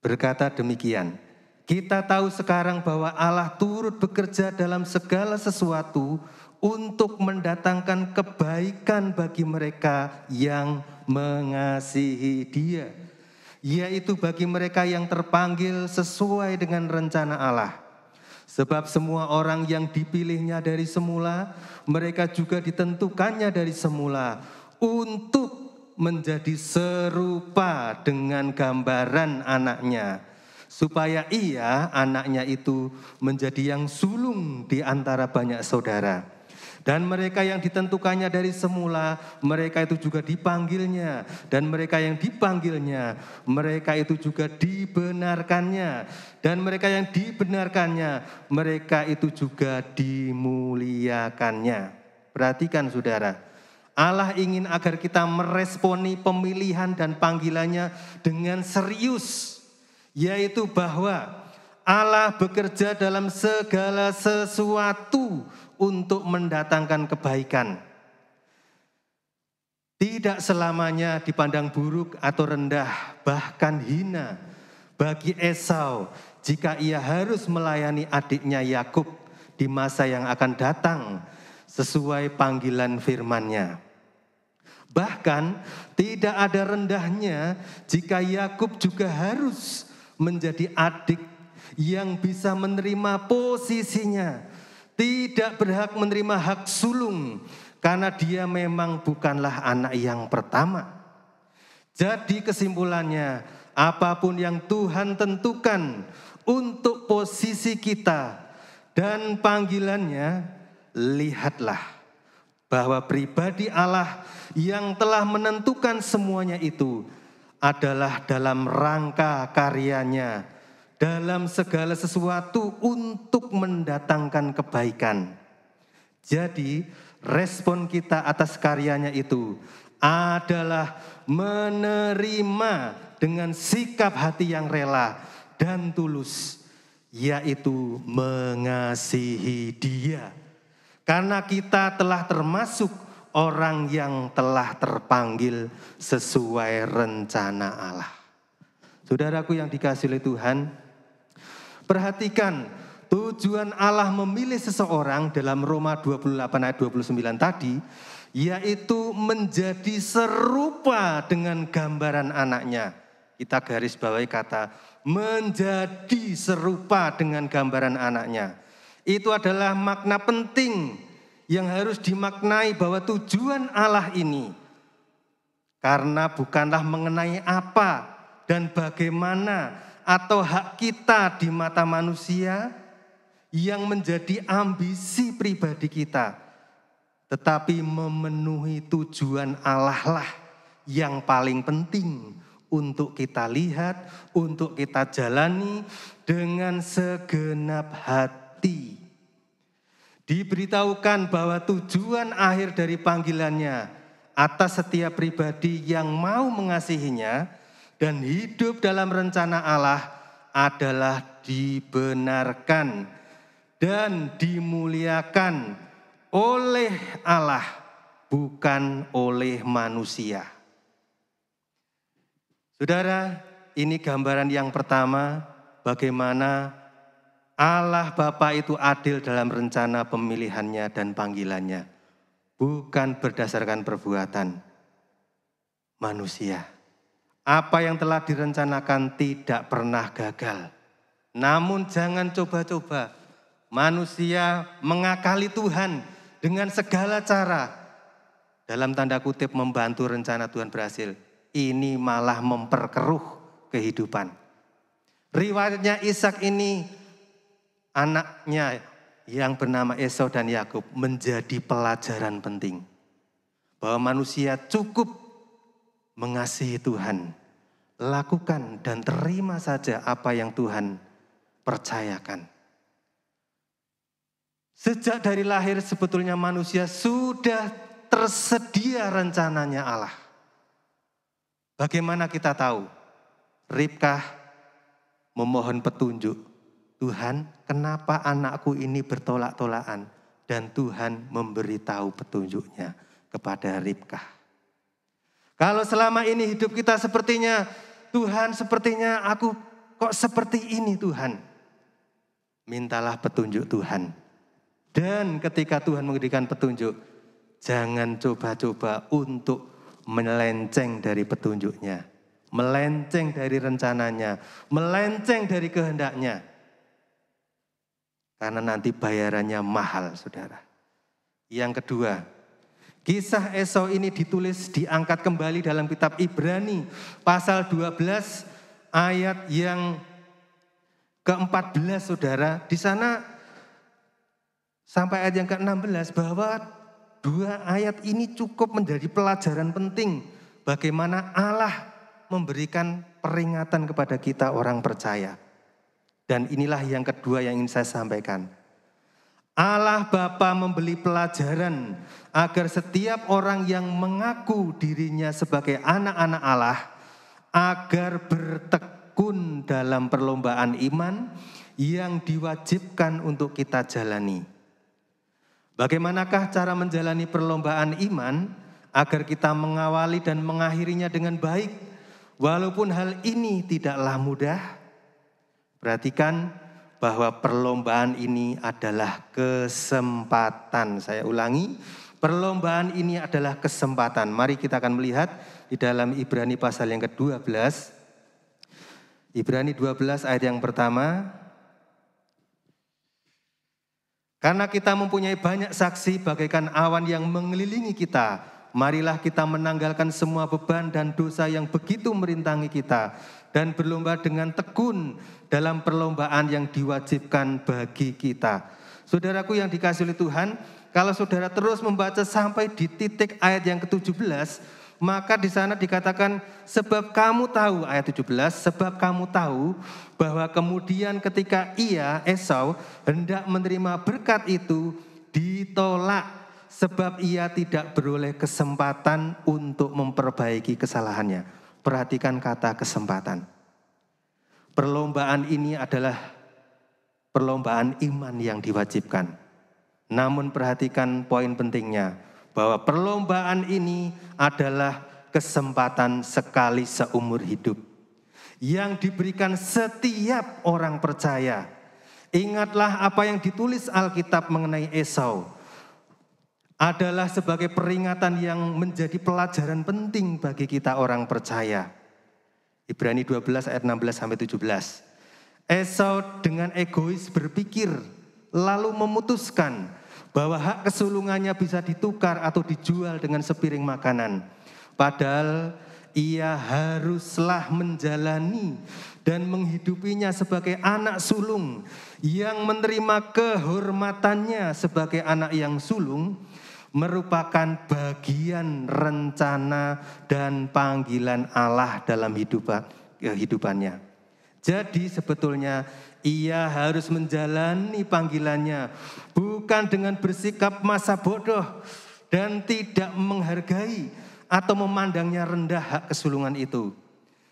Berkata demikian, kita tahu sekarang bahwa Allah turut bekerja dalam segala sesuatu untuk mendatangkan kebaikan bagi mereka yang mengasihi Dia, yaitu bagi mereka yang terpanggil sesuai dengan rencana Allah. Sebab semua orang yang dipilihnya dari semula, mereka juga ditentukannya dari semula untuk menjadi serupa dengan gambaran anaknya, supaya ia, anaknya itu, menjadi yang sulung di antara banyak saudara. Dan mereka yang ditentukannya dari semula, mereka itu juga dipanggilnya. Dan mereka yang dipanggilnya, mereka itu juga dibenarkannya. Dan mereka yang dibenarkannya, mereka itu juga dimuliakannya. Perhatikan saudara, Allah ingin agar kita meresponi pemilihan dan panggilannya dengan serius. Yaitu bahwa Allah bekerja dalam segala sesuatu untuk mendatangkan kebaikan. Tidak selamanya dipandang buruk atau rendah, bahkan hina bagi Esau jika ia harus melayani adiknya Yakub di masa yang akan datang sesuai panggilan firman-Nya. Bahkan tidak ada rendahnya jika Yakub juga harus menjadi adik yang bisa menerima posisinya, tidak berhak menerima hak sulung karena dia memang bukanlah anak yang pertama. Jadi kesimpulannya, apapun yang Tuhan tentukan untuk posisi kita dan panggilannya, lihatlah bahwa pribadi Allah yang telah menentukan semuanya itu adalah dalam rangka karyanya, dalam segala sesuatu untuk mendatangkan kebaikan. Jadi respon kita atas karyanya itu adalah menerima dengan sikap hati yang rela dan tulus, yaitu mengasihi Dia. Karena kita telah termasuk orang yang telah terpanggil sesuai rencana Allah. Saudaraku yang dikasihi oleh Tuhan, perhatikan tujuan Allah memilih seseorang dalam Roma 28 ayat 29 tadi, yaitu menjadi serupa dengan gambaran anaknya. Kita garis bawahi kata menjadi serupa dengan gambaran anaknya. Itu adalah makna penting yang harus dimaknai bahwa tujuan Allah ini, karena bukanlah mengenai apa dan bagaimana atau hak kita di mata manusia yang menjadi ambisi pribadi kita, tetapi memenuhi tujuan Allah lah yang paling penting untuk kita lihat, untuk kita jalani dengan segenap hati. Diberitahukan bahwa tujuan akhir dari panggilannya atas setiap pribadi yang mau mengasihinya dan hidup dalam rencana Allah adalah dibenarkan dan dimuliakan oleh Allah, bukan oleh manusia. Saudara, ini gambaran yang pertama bagaimana Allah Bapa itu adil dalam rencana pemilihannya dan panggilannya. Bukan berdasarkan perbuatan manusia. Apa yang telah direncanakan tidak pernah gagal. Namun jangan coba-coba manusia mengakali Tuhan dengan segala cara. Dalam tanda kutip membantu rencana Tuhan berhasil. Ini malah memperkeruh kehidupan. Riwayatnya Ishak ini, anaknya yang bernama Esau dan Yakub menjadi pelajaran penting. Bahwa manusia cukup mengasihi Tuhan, lakukan dan terima saja apa yang Tuhan percayakan. Sejak dari lahir sebetulnya manusia sudah tersedia rencananya Allah. Bagaimana kita tahu? Ribkah memohon petunjuk. Tuhan, kenapa anakku ini bertolak-tolakan? Dan Tuhan memberitahu petunjuknya kepada Ribkah. Kalau selama ini hidup kita sepertinya, Tuhan sepertinya aku kok seperti ini Tuhan. Mintalah petunjuk Tuhan. Dan ketika Tuhan memberikan petunjuk, jangan coba-coba untuk melenceng dari petunjuknya. Melenceng dari rencananya. Melenceng dari kehendaknya. Karena nanti bayarannya mahal, saudara. Yang kedua, kisah Esau ini ditulis, diangkat kembali dalam kitab Ibrani. Pasal 12 ayat yang ke-14, saudara. Di sana sampai ayat yang ke-16 bahwa dua ayat ini cukup menjadi pelajaran penting. Bagaimana Allah memberikan peringatan kepada kita orang percaya. Dan inilah yang kedua yang ingin saya sampaikan. Allah Bapa memberi pelajaran agar setiap orang yang mengaku dirinya sebagai anak-anak Allah agar bertekun dalam perlombaan iman yang diwajibkan untuk kita jalani. Bagaimanakah cara menjalani perlombaan iman agar kita mengawali dan mengakhirinya dengan baik? Walaupun hal ini tidaklah mudah. Perhatikan bahwa perlombaan ini adalah kesempatan. Saya ulangi, perlombaan ini adalah kesempatan. Mari kita akan melihat di dalam Ibrani pasal yang ke-12. Ibrani 12 ayat yang pertama. Karena kita mempunyai banyak saksi bagaikan awan yang mengelilingi kita, marilah kita menanggalkan semua beban dan dosa yang begitu merintangi kita, dan berlomba dengan tekun dalam perlombaan yang diwajibkan bagi kita. Saudaraku yang dikasihi oleh Tuhan, kalau saudara terus membaca sampai di titik ayat yang ke-17, maka di sana dikatakan, sebab kamu tahu, ayat 17, sebab kamu tahu bahwa kemudian ketika ia, Esau, hendak menerima berkat itu, ditolak sebab ia tidak beroleh kesempatan untuk memperbaiki kesalahannya. Perhatikan kata kesempatan. Perlombaan ini adalah perlombaan iman yang diwajibkan. Namun perhatikan poin pentingnya, bahwa perlombaan ini adalah kesempatan sekali seumur hidup yang diberikan setiap orang percaya. Ingatlah apa yang ditulis Alkitab mengenai Esau adalah sebagai peringatan yang menjadi pelajaran penting bagi kita orang percaya. Ibrani 12 ayat 16 sampai 17. Esau dengan egois berpikir lalu memutuskan bahwa hak kesulungannya bisa ditukar atau dijual dengan sepiring makanan. Padahal ia haruslah menjalani dan menghidupinya sebagai anak sulung yang menerima kehormatannya sebagai anak yang sulung, merupakan bagian rencana dan panggilan Allah dalam kehidupannya. Jadi sebetulnya ia harus menjalani panggilannya bukan dengan bersikap masa bodoh dan tidak menghargai atau memandangnya rendah hak kesulungan itu.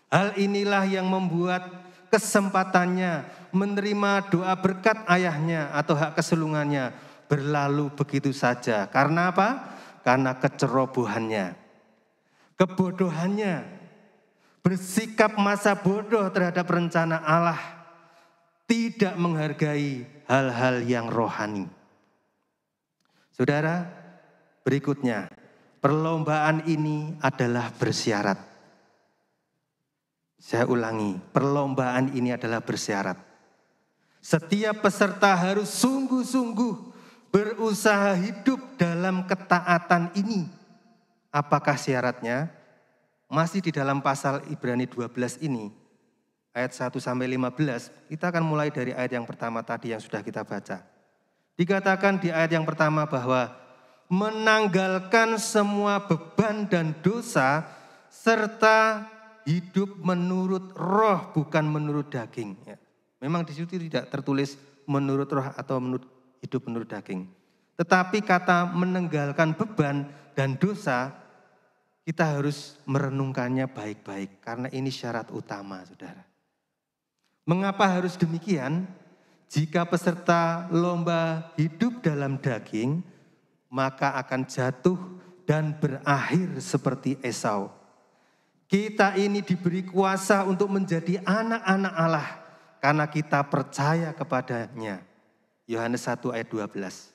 Hal inilah yang membuat kesempatannya menerima doa berkat ayahnya atau hak kesulungannya berlalu begitu saja. Karena apa? karena kecerobohannya, kebodohannya, bersikap masa bodoh terhadap rencana Allah, tidak menghargai hal-hal yang rohani. Saudara, berikutnya, perlombaan ini adalah bersyarat. Saya ulangi, perlombaan ini adalah bersyarat. Setiap peserta harus sungguh-sungguh berusaha hidup dalam ketaatan ini. Apakah syaratnya? Masih di dalam pasal Ibrani 12 ini, ayat 1-15, kita akan mulai dari ayat yang pertama tadi yang sudah kita baca. Dikatakan di ayat yang pertama bahwa menanggalkan semua beban dan dosa, serta hidup menurut roh bukan menurut daging. Memang di situ tidak tertulis menurut roh atau hidup menurut daging. Tetapi kata menanggalkan beban dan dosa, kita harus merenungkannya baik-baik. Karena ini syarat utama, saudara. Mengapa harus demikian? Jika peserta lomba hidup dalam daging, maka akan jatuh dan berakhir seperti Esau. Kita ini diberi kuasa untuk menjadi anak-anak Allah karena kita percaya kepadanya. Yohanes 1 ayat 12.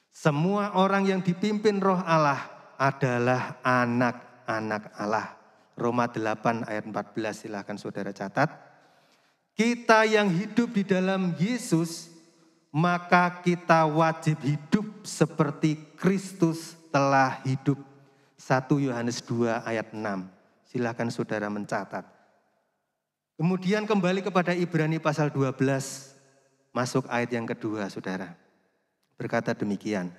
Semua orang yang dipimpin roh Allah adalah anak-anak Allah. Roma 8 ayat 14, silakan saudara catat. Kita yang hidup di dalam Yesus, maka kita wajib hidup seperti Kristus telah hidup. 1 Yohanes 2 ayat 6. Silakan saudara mencatat. Kemudian kembali kepada Ibrani pasal 12, masuk ayat yang kedua, saudara. Berkata demikian,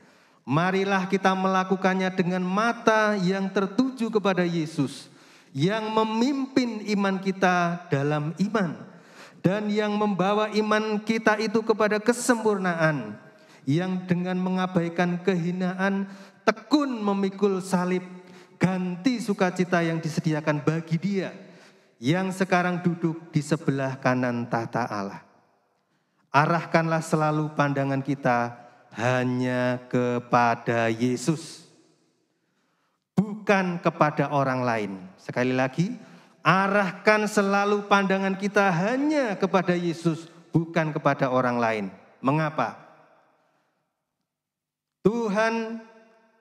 marilah kita melakukannya dengan mata yang tertuju kepada Yesus, yang memimpin iman kita dalam iman, dan yang membawa iman kita itu kepada kesempurnaan, yang dengan mengabaikan kehinaan, tekun memikul salib, ganti sukacita yang disediakan bagi Dia, yang sekarang duduk di sebelah kanan tahta Allah. Arahkanlah selalu pandangan kita hanya kepada Yesus, bukan kepada orang lain. Sekali lagi, arahkan selalu pandangan kita hanya kepada Yesus, bukan kepada orang lain. Mengapa? Tuhan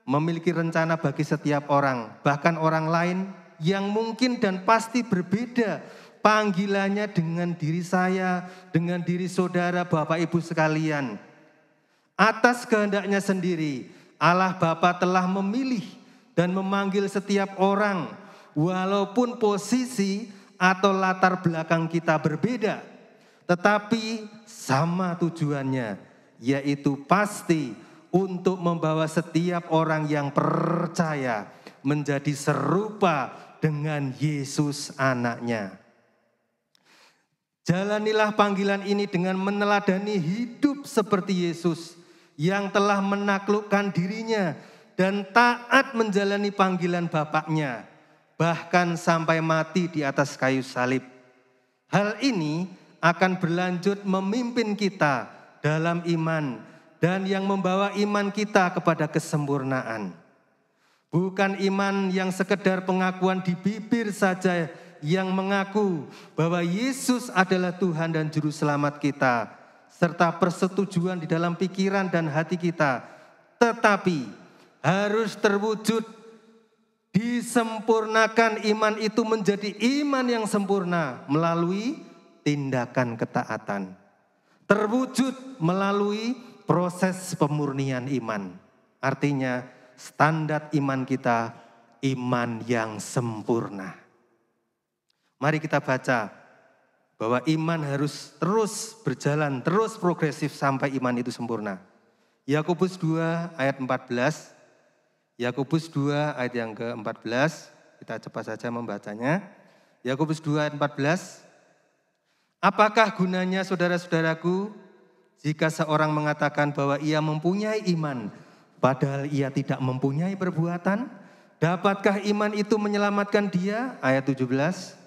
memiliki rencana bagi setiap orang, bahkan orang lain yang mungkin dan pasti berbeda panggilannya dengan diri saya, dengan diri saudara, Bapak Ibu sekalian. Atas kehendaknya sendiri, Allah Bapa telah memilih dan memanggil setiap orang, walaupun posisi atau latar belakang kita berbeda, tetapi sama tujuannya, yaitu pasti untuk membawa setiap orang yang percaya menjadi serupa dengan Yesus anaknya. Jalanilah panggilan ini dengan meneladani hidup seperti Yesus yang telah menaklukkan dirinya dan taat menjalani panggilan Bapaknya, bahkan sampai mati di atas kayu salib. Hal ini akan berlanjut memimpin kita dalam iman dan yang membawa iman kita kepada kesempurnaan. Bukan iman yang sekedar pengakuan di bibir saja yang mengaku bahwa Yesus adalah Tuhan dan Juru Selamat kita, serta persetujuan di dalam pikiran dan hati kita, tetapi harus terwujud, disempurnakan iman itu menjadi iman yang sempurna melalui tindakan ketaatan. Terwujud melalui proses pemurnian iman. Artinya standar iman kita iman yang sempurna. Mari kita baca bahwa iman harus terus berjalan, terus progresif sampai iman itu sempurna. Yakobus 2 ayat 14. Yakobus 2 ayat yang ke-14. Kita cepat saja membacanya. Yakobus 2 ayat 14. Apakah gunanya saudara-saudaraku jika seorang mengatakan bahwa ia mempunyai iman, padahal ia tidak mempunyai perbuatan? Dapatkah iman itu menyelamatkan dia? Ayat 17.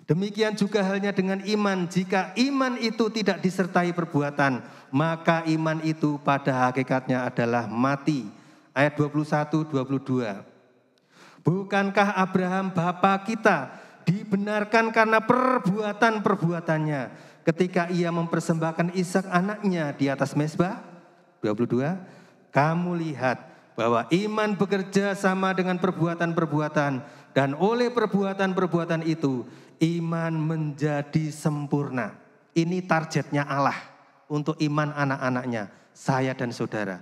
Demikian juga halnya dengan iman. Jika iman itu tidak disertai perbuatan, maka iman itu pada hakikatnya adalah mati. Ayat 21-22. Bukankah Abraham bapa kita dibenarkan karena perbuatan-perbuatannya ketika ia mempersembahkan Ishak anaknya di atas mezbah? 22. Kamu lihat bahwa iman bekerja sama dengan perbuatan-perbuatan, dan oleh perbuatan-perbuatan itu iman menjadi sempurna. Ini targetnya Allah untuk iman anak-anaknya, saya dan saudara.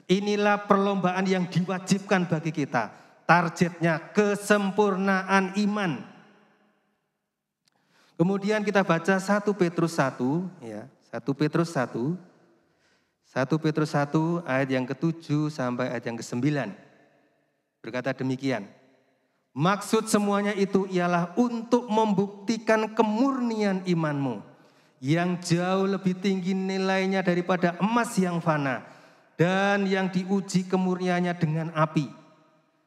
Inilah perlombaan yang diwajibkan bagi kita. Targetnya kesempurnaan iman. Kemudian kita baca 1 Petrus 1, ya, 1 Petrus 1. 1 Petrus 1 ayat yang ke-7 sampai ayat yang ke-9. Berkata demikian. Maksud semuanya itu ialah untuk membuktikan kemurnian imanmu yang jauh lebih tinggi nilainya daripada emas yang fana dan yang diuji kemurniannya dengan api,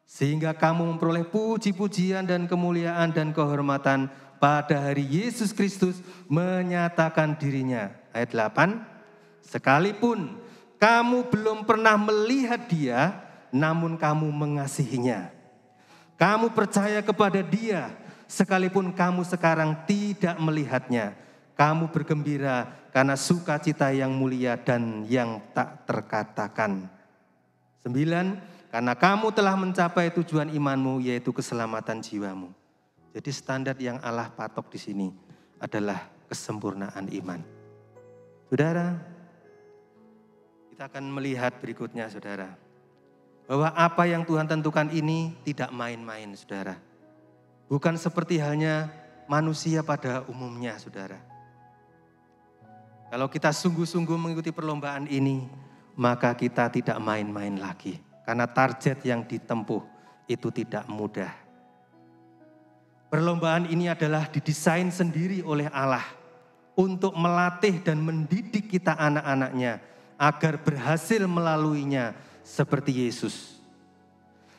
sehingga kamu memperoleh puji-pujian dan kemuliaan dan kehormatan pada hari Yesus Kristus menyatakan dirinya. Ayat 8, sekalipun kamu belum pernah melihat Dia, namun kamu mengasihinya. Kamu percaya kepada Dia, sekalipun kamu sekarang tidak melihatnya. Kamu bergembira karena sukacita yang mulia dan yang tak terkatakan. 9, karena kamu telah mencapai tujuan imanmu, yaitu keselamatan jiwamu. Jadi standar yang Allah patok di sini adalah kesempurnaan iman. Saudara, kita akan melihat berikutnya, saudara. Bahwa apa yang Tuhan tentukan ini tidak main-main, saudara. Bukan seperti halnya manusia pada umumnya, saudara. Kalau kita sungguh-sungguh mengikuti perlombaan ini, maka kita tidak main-main lagi. Karena target yang ditempuh itu tidak mudah. Perlombaan ini adalah didesain sendiri oleh Allah untuk melatih dan mendidik kita anak-anaknya agar berhasil melaluinya seperti Yesus.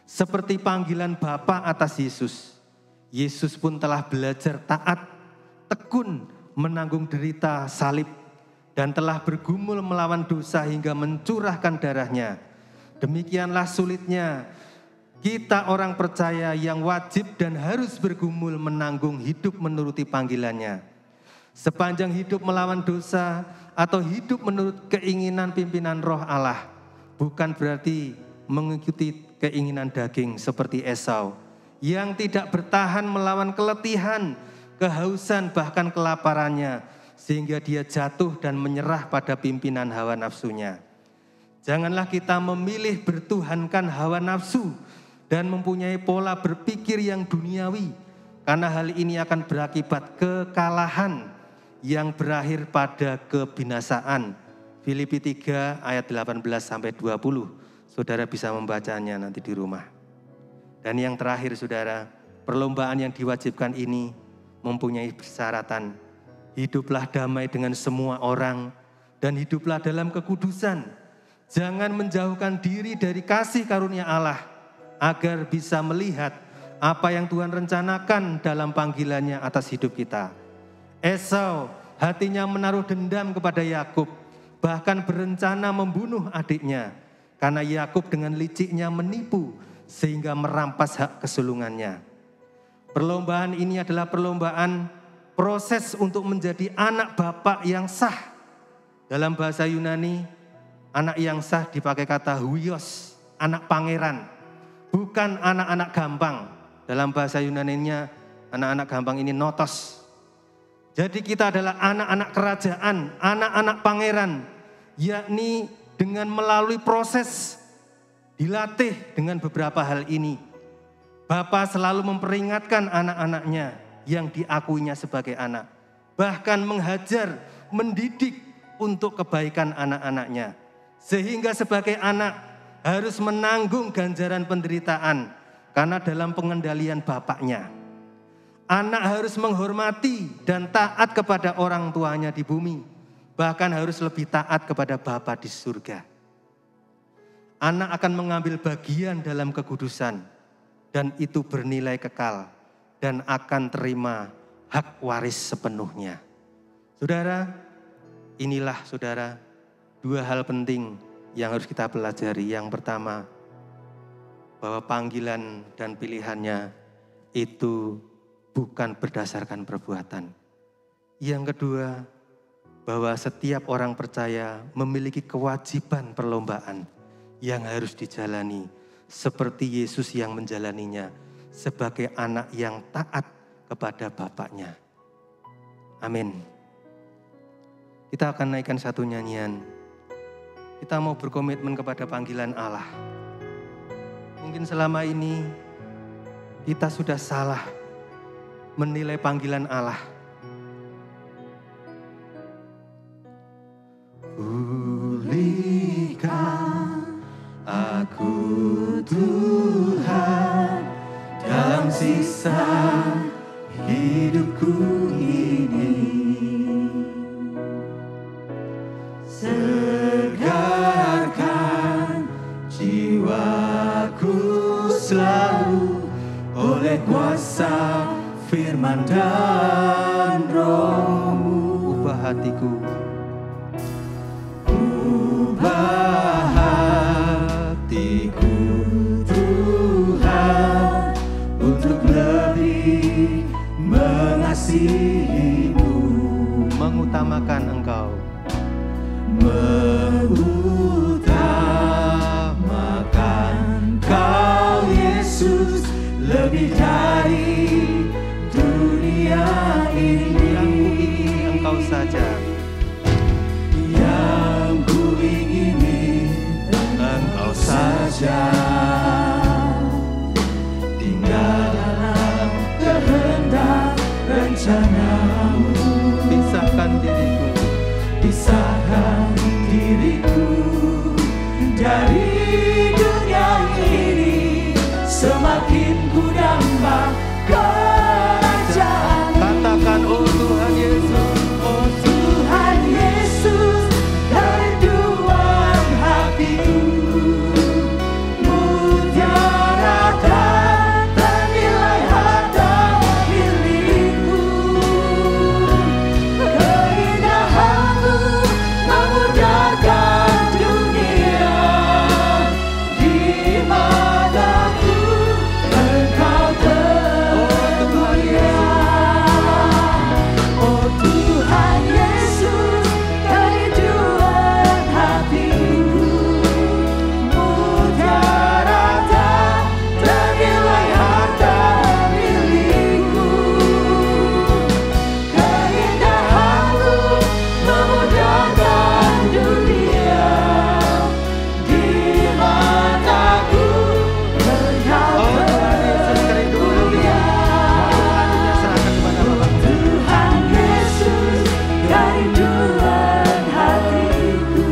Seperti panggilan Bapa atas Yesus, Yesus pun telah belajar taat, tekun menanggung derita salib, dan telah bergumul melawan dosa hingga mencurahkan darahnya. Demikianlah sulitnya kita orang percaya yang wajib dan harus bergumul menanggung hidup menuruti panggilannya. Sepanjang hidup melawan dosa atau hidup menurut keinginan pimpinan roh Allah, bukan berarti mengikuti keinginan daging seperti Esau yang tidak bertahan melawan keletihan, kehausan, bahkan kelaparannya, sehingga dia jatuh dan menyerah pada pimpinan hawa nafsunya. Janganlah kita memilih bertuhankan hawa nafsu dan mempunyai pola berpikir yang duniawi, karena hal ini akan berakibat kekalahan yang berakhir pada kebinasaan. Filipi 3 ayat 18-20. Saudara bisa membacanya nanti di rumah. Dan yang terakhir, saudara, perlombaan yang diwajibkan ini mempunyai persyaratan. Hiduplah damai dengan semua orang dan hiduplah dalam kekudusan. Jangan menjauhkan diri dari kasih karunia Allah agar bisa melihat apa yang Tuhan rencanakan dalam panggilannya atas hidup kita. Esau hatinya menaruh dendam kepada Yakub, bahkan berencana membunuh adiknya karena Yakub dengan liciknya menipu sehingga merampas hak kesulungannya. Perlombaan ini adalah perlombaan proses untuk menjadi anak bapak yang sah. Dalam bahasa Yunani, anak yang sah dipakai kata huios, anak pangeran, bukan anak-anak gampang. Dalam bahasa Yunaninya, anak-anak gampang ini notos. Jadi kita adalah anak-anak kerajaan, anak-anak pangeran, yakni dengan melalui proses dilatih dengan beberapa hal ini. Bapa selalu memperingatkan anak-anaknya yang diakuinya sebagai anak, bahkan menghajar, mendidik untuk kebaikan anak-anaknya. Sehingga sebagai anak harus menanggung ganjaran penderitaan karena dalam pengendalian bapaknya. Anak harus menghormati dan taat kepada orang tuanya di bumi, bahkan harus lebih taat kepada Bapa di surga. Anak akan mengambil bagian dalam kekudusan dan itu bernilai kekal dan akan terima hak waris sepenuhnya. Saudara, inilah saudara dua hal penting yang harus kita pelajari. Yang pertama, bahwa panggilan dan pilihannya itu bukan berdasarkan perbuatan. Yang kedua, bahwa setiap orang percaya memiliki kewajiban perlombaan yang harus dijalani seperti Yesus yang menjalaninya sebagai anak yang taat kepada Bapaknya. Amin. Kita akan naikkan satu nyanyian. Kita mau berkomitmen kepada panggilan Allah. Mungkin selama ini kita sudah salah menilai panggilan Allah. Pulihkan aku Tuhan dalam sisa hidupku ini. Segarkan jiwaku selalu oleh kuasa firman dan Roh-Mu. Ubah hatiku, ubah hatiku Tuhan untuk lebih mengasihi-Mu, mengutamakan Engkau, mengutamakan Kau Yesus lebih dari dunia ini. Yang Engkau saja, yang ku ingini Engkau saja, tinggal dalam kehendak rencana-Mu. Pisahkan diriku, pisahkan diriku dari dunia ini, semakin ku damba kerajaan. Katakan, oh Tuhan Yesus, oh Tuhan Yesus, kerinduan hatiku, mutiara dan ternilai harta milikku. Keindahan-Mu memudahkan dunia, di mataku Engkau termulia. Oh Tuhan Yesus, kerinduan hatiku, mutiara dan ternilai harta milikku. Keindahan-Mu memudahkan dunia, di mataku Engkau termulia. Tuhan Yesus, kerinduan hatiku,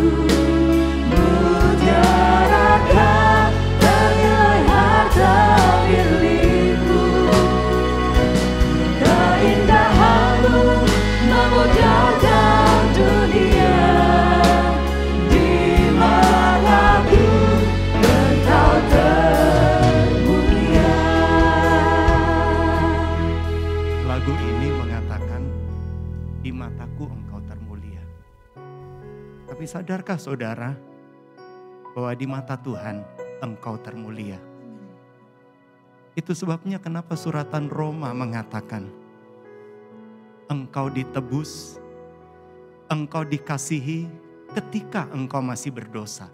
mutiara dan ternilai harta milikku. Keindahan-Mu memudahkan dunia, di mataku Engkau termulia. Lagu ini mengatakan, di mataku Engkau termulia. Tapi sadarkah saudara, bahwa di mata Tuhan Engkau termulia? Itu sebabnya kenapa suratan Roma mengatakan, Engkau ditebus, Engkau dikasihi ketika Engkau masih berdosa.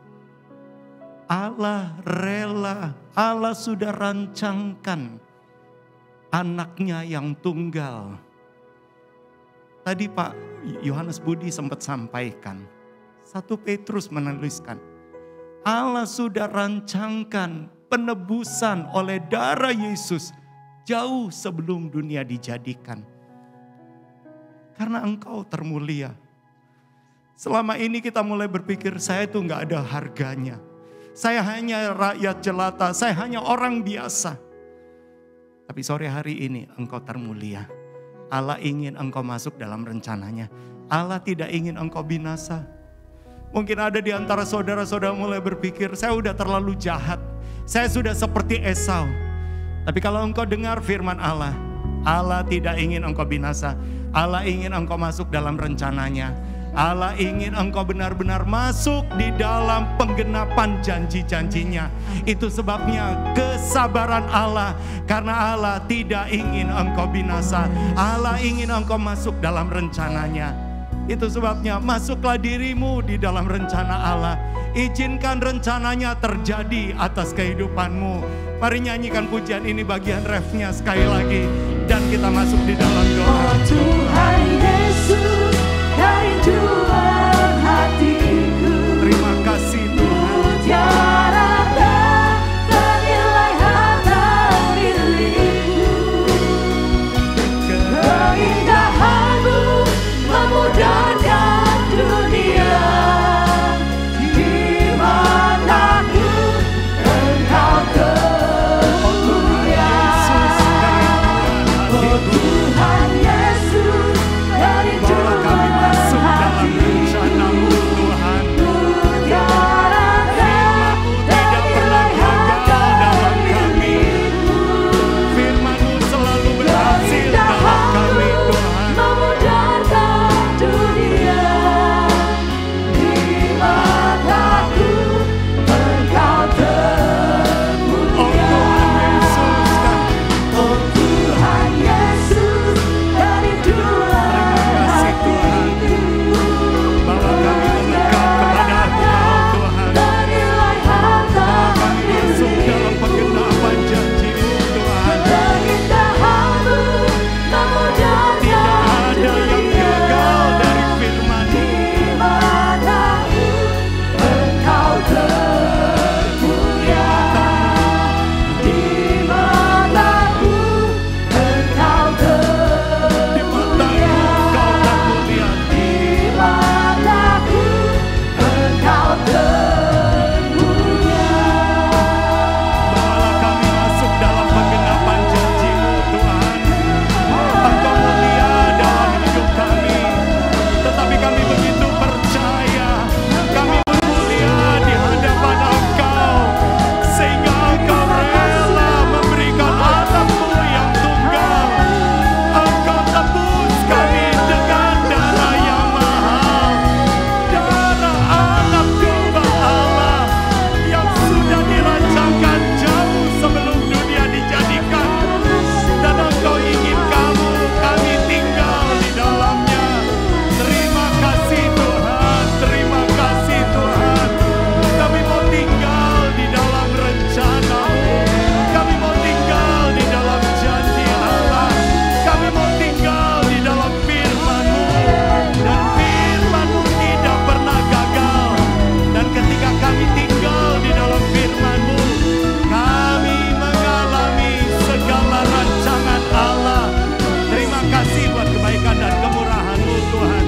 Allah rela, Allah sudah rancangkan anaknya yang tunggal. Tadi Pak Yohanes Budi sempat sampaikan, 1 Petrus menuliskan, Allah sudah rancangkan penebusan oleh darah Yesus jauh sebelum dunia dijadikan. Karena Engkau termulia. Selama ini kita mulai berpikir, saya itu gak ada harganya. Saya hanya rakyat jelata, saya hanya orang biasa. Tapi sore hari ini Engkau termulia. Allah ingin Engkau masuk dalam rencananya. Allah tidak ingin Engkau binasa. Mungkin ada di antara saudara-saudara mulai berpikir, saya sudah terlalu jahat. Saya sudah seperti Esau. Tapi kalau engkau dengar firman Allah, Allah tidak ingin engkau binasa. Allah ingin engkau masuk dalam rencananya. Allah ingin engkau benar-benar masuk di dalam penggenapan janji-janjinya. Itu sebabnya kesabaran Allah, karena Allah tidak ingin engkau binasa. Allah ingin engkau masuk dalam rencananya. Itu sebabnya masuklah dirimu di dalam rencana Allah. Izinkan rencananya terjadi atas kehidupanmu. Mari nyanyikan pujian ini bagian refnya sekali lagi. Dan kita masuk di dalam doa. Oh Tuhan Yesus, dari juang hatiku. Terima kasih Tuhan. Mutiara tak ternilai harta milikku. Keindahanmu memudarkan dunia. Di mataku Engkau kemuliaan. Oh Tuhan Yesus, dari juang rencanamu Tuhan. mutiara tak ternilai harta milikku. Firman-Mu selalu berhasil dalam kami Tuhan. Memudarkan dunia. Di mataku Engkau termulia. Oh Tuhan Yesus, dari juang hatiku. Bahwa kami mendekat kepada Engkau Tuhan. Ternilai harta Masuk dalam penggenapan janji-Mu Tuhan. keindahanmu memudarkan Tidak ada yang gagal dari firman-Mu. Di mataku Engkau kemuliaan. Di mataku Engkau kemuliaan. Di mataku Engkau kemuliaan. Bawalah kami masuk dalam penggenapan janji-Mu Tuhan. Engkau mulia dalam hidup kami. Tetapi kami begitu percaya. Kami mulia di hadapan Engkau. Sehingga Engkau rela memberikan anakmu yang tunggal. Engkau tebus kami dengan darah yang mahal. Darah anak domba Allah yang sudah dirancangkan jauh sebelum dunia dijadikan. Dan Engkau ingin kami tinggal di dalamnya. Terima kasih Tuhan, terima kasih Tuhan. Kami mau tinggal di dalam rencana-Mu. Kami mau tinggal di dalam janji Allah. Kami mau tinggal di dalam firman-Mu. Dan firman-Mu tidak pernah gagal. Dan ketika kami tinggal di dalam firman-Mu, kami mengalami segala rancangan Allah. Terima kasih buat kebaikan dan kemurahan-Mu Tuhan.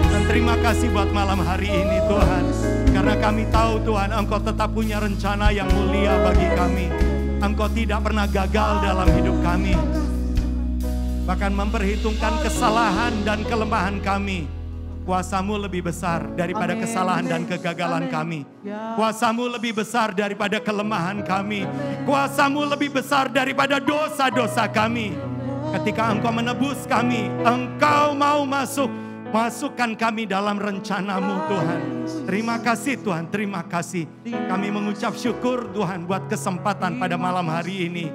Dan terima kasih buat malam hari ini Tuhan. Karena kami tahu Tuhan Engkau tetap punya rencana yang mulia bagi kami. Engkau tidak pernah gagal dalam hidup kami. Bahkan memperhitungkan kesalahan dan kelemahan kami. Kuasa-Mu lebih besar daripada kesalahan dan kegagalan kami. Kuasa-Mu lebih besar daripada kelemahan kami. Kuasa-Mu lebih besar daripada dosa-dosa kami. Ketika Engkau menebus kami, Engkau mau masukkan kami dalam rencana-Mu Tuhan. Terima kasih Tuhan, terima kasih. Kami mengucap syukur Tuhan buat kesempatan pada malam hari ini.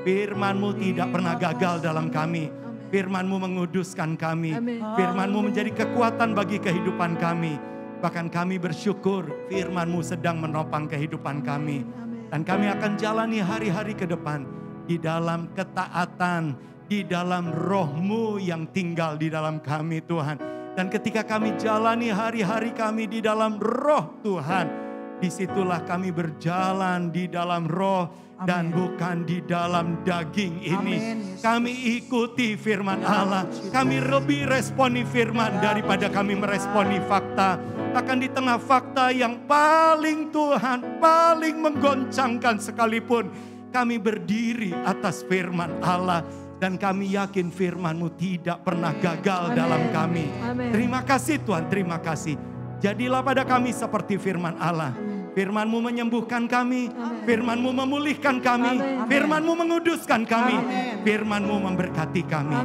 Firman-Mu tidak pernah gagal dalam kami. Firman-Mu menguduskan kami. Firman-Mu menjadi kekuatan bagi kehidupan kami. Bahkan kami bersyukur firman-Mu sedang menopang kehidupan kami. Dan kami akan jalani hari-hari ke depan di dalam ketaatan, di dalam Roh-Mu yang tinggal di dalam kami Tuhan. Dan ketika kami jalani hari-hari kami di dalam Roh Tuhan, disitulah kami berjalan di dalam Roh dan bukan di dalam daging ini. Kami ikuti firman Allah. Kami lebih responi firman daripada kami meresponi fakta. Akan di tengah fakta yang paling Tuhan, paling menggoncangkan sekalipun, kami berdiri atas firman Allah. Dan kami yakin firman-Mu tidak pernah gagal dalam kami. Terima kasih Tuhan, terima kasih. Jadilah pada kami seperti firman Allah. Firman-Mu menyembuhkan kami, Firman-Mu memulihkan kami, Firman-Mu menguduskan kami, Firman-Mu memberkati kami.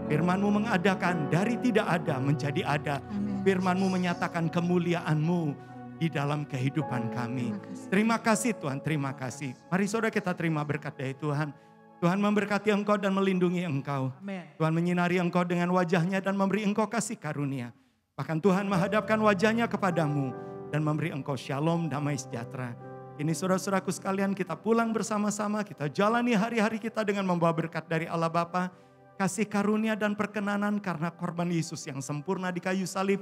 Firman-Mu mengadakan dari tidak ada menjadi ada. Firman-Mu menyatakan kemuliaan-Mu di dalam kehidupan kami. Terima kasih Tuhan, terima kasih. Mari saudara kita terima berkat dari Tuhan. Tuhan memberkati engkau dan melindungi engkau. Tuhan menyinari engkau dengan wajahnya dan memberi engkau kasih karunia. Bahkan Tuhan menghadapkan wajahnya kepadamu dan memberi engkau shalom, damai sejahtera. Ini saudara-saudaraku sekalian, kita pulang bersama-sama, kita jalani hari-hari kita dengan membawa berkat dari Allah Bapa, kasih karunia dan perkenanan karena korban Yesus yang sempurna di kayu salib,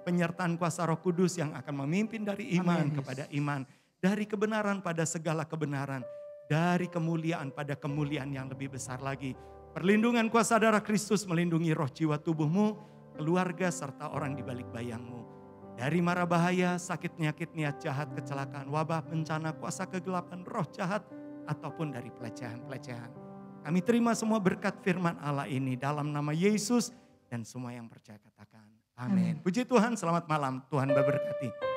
penyertaan kuasa Roh Kudus yang akan memimpin dari iman kepada iman, dari kebenaran pada segala kebenaran, dari kemuliaan pada kemuliaan yang lebih besar lagi. Perlindungan kuasa darah Kristus melindungi roh jiwa tubuhmu, keluarga serta orang di balik bayangmu. Dari mara bahaya, sakit, penyakit, niat jahat, kecelakaan, wabah, bencana, kuasa kegelapan, roh jahat, ataupun dari pelecehan-pelecehan. Kami terima semua berkat firman Allah ini dalam nama Yesus, dan semua yang percaya katakan amin. Puji Tuhan, selamat malam, Tuhan memberkati.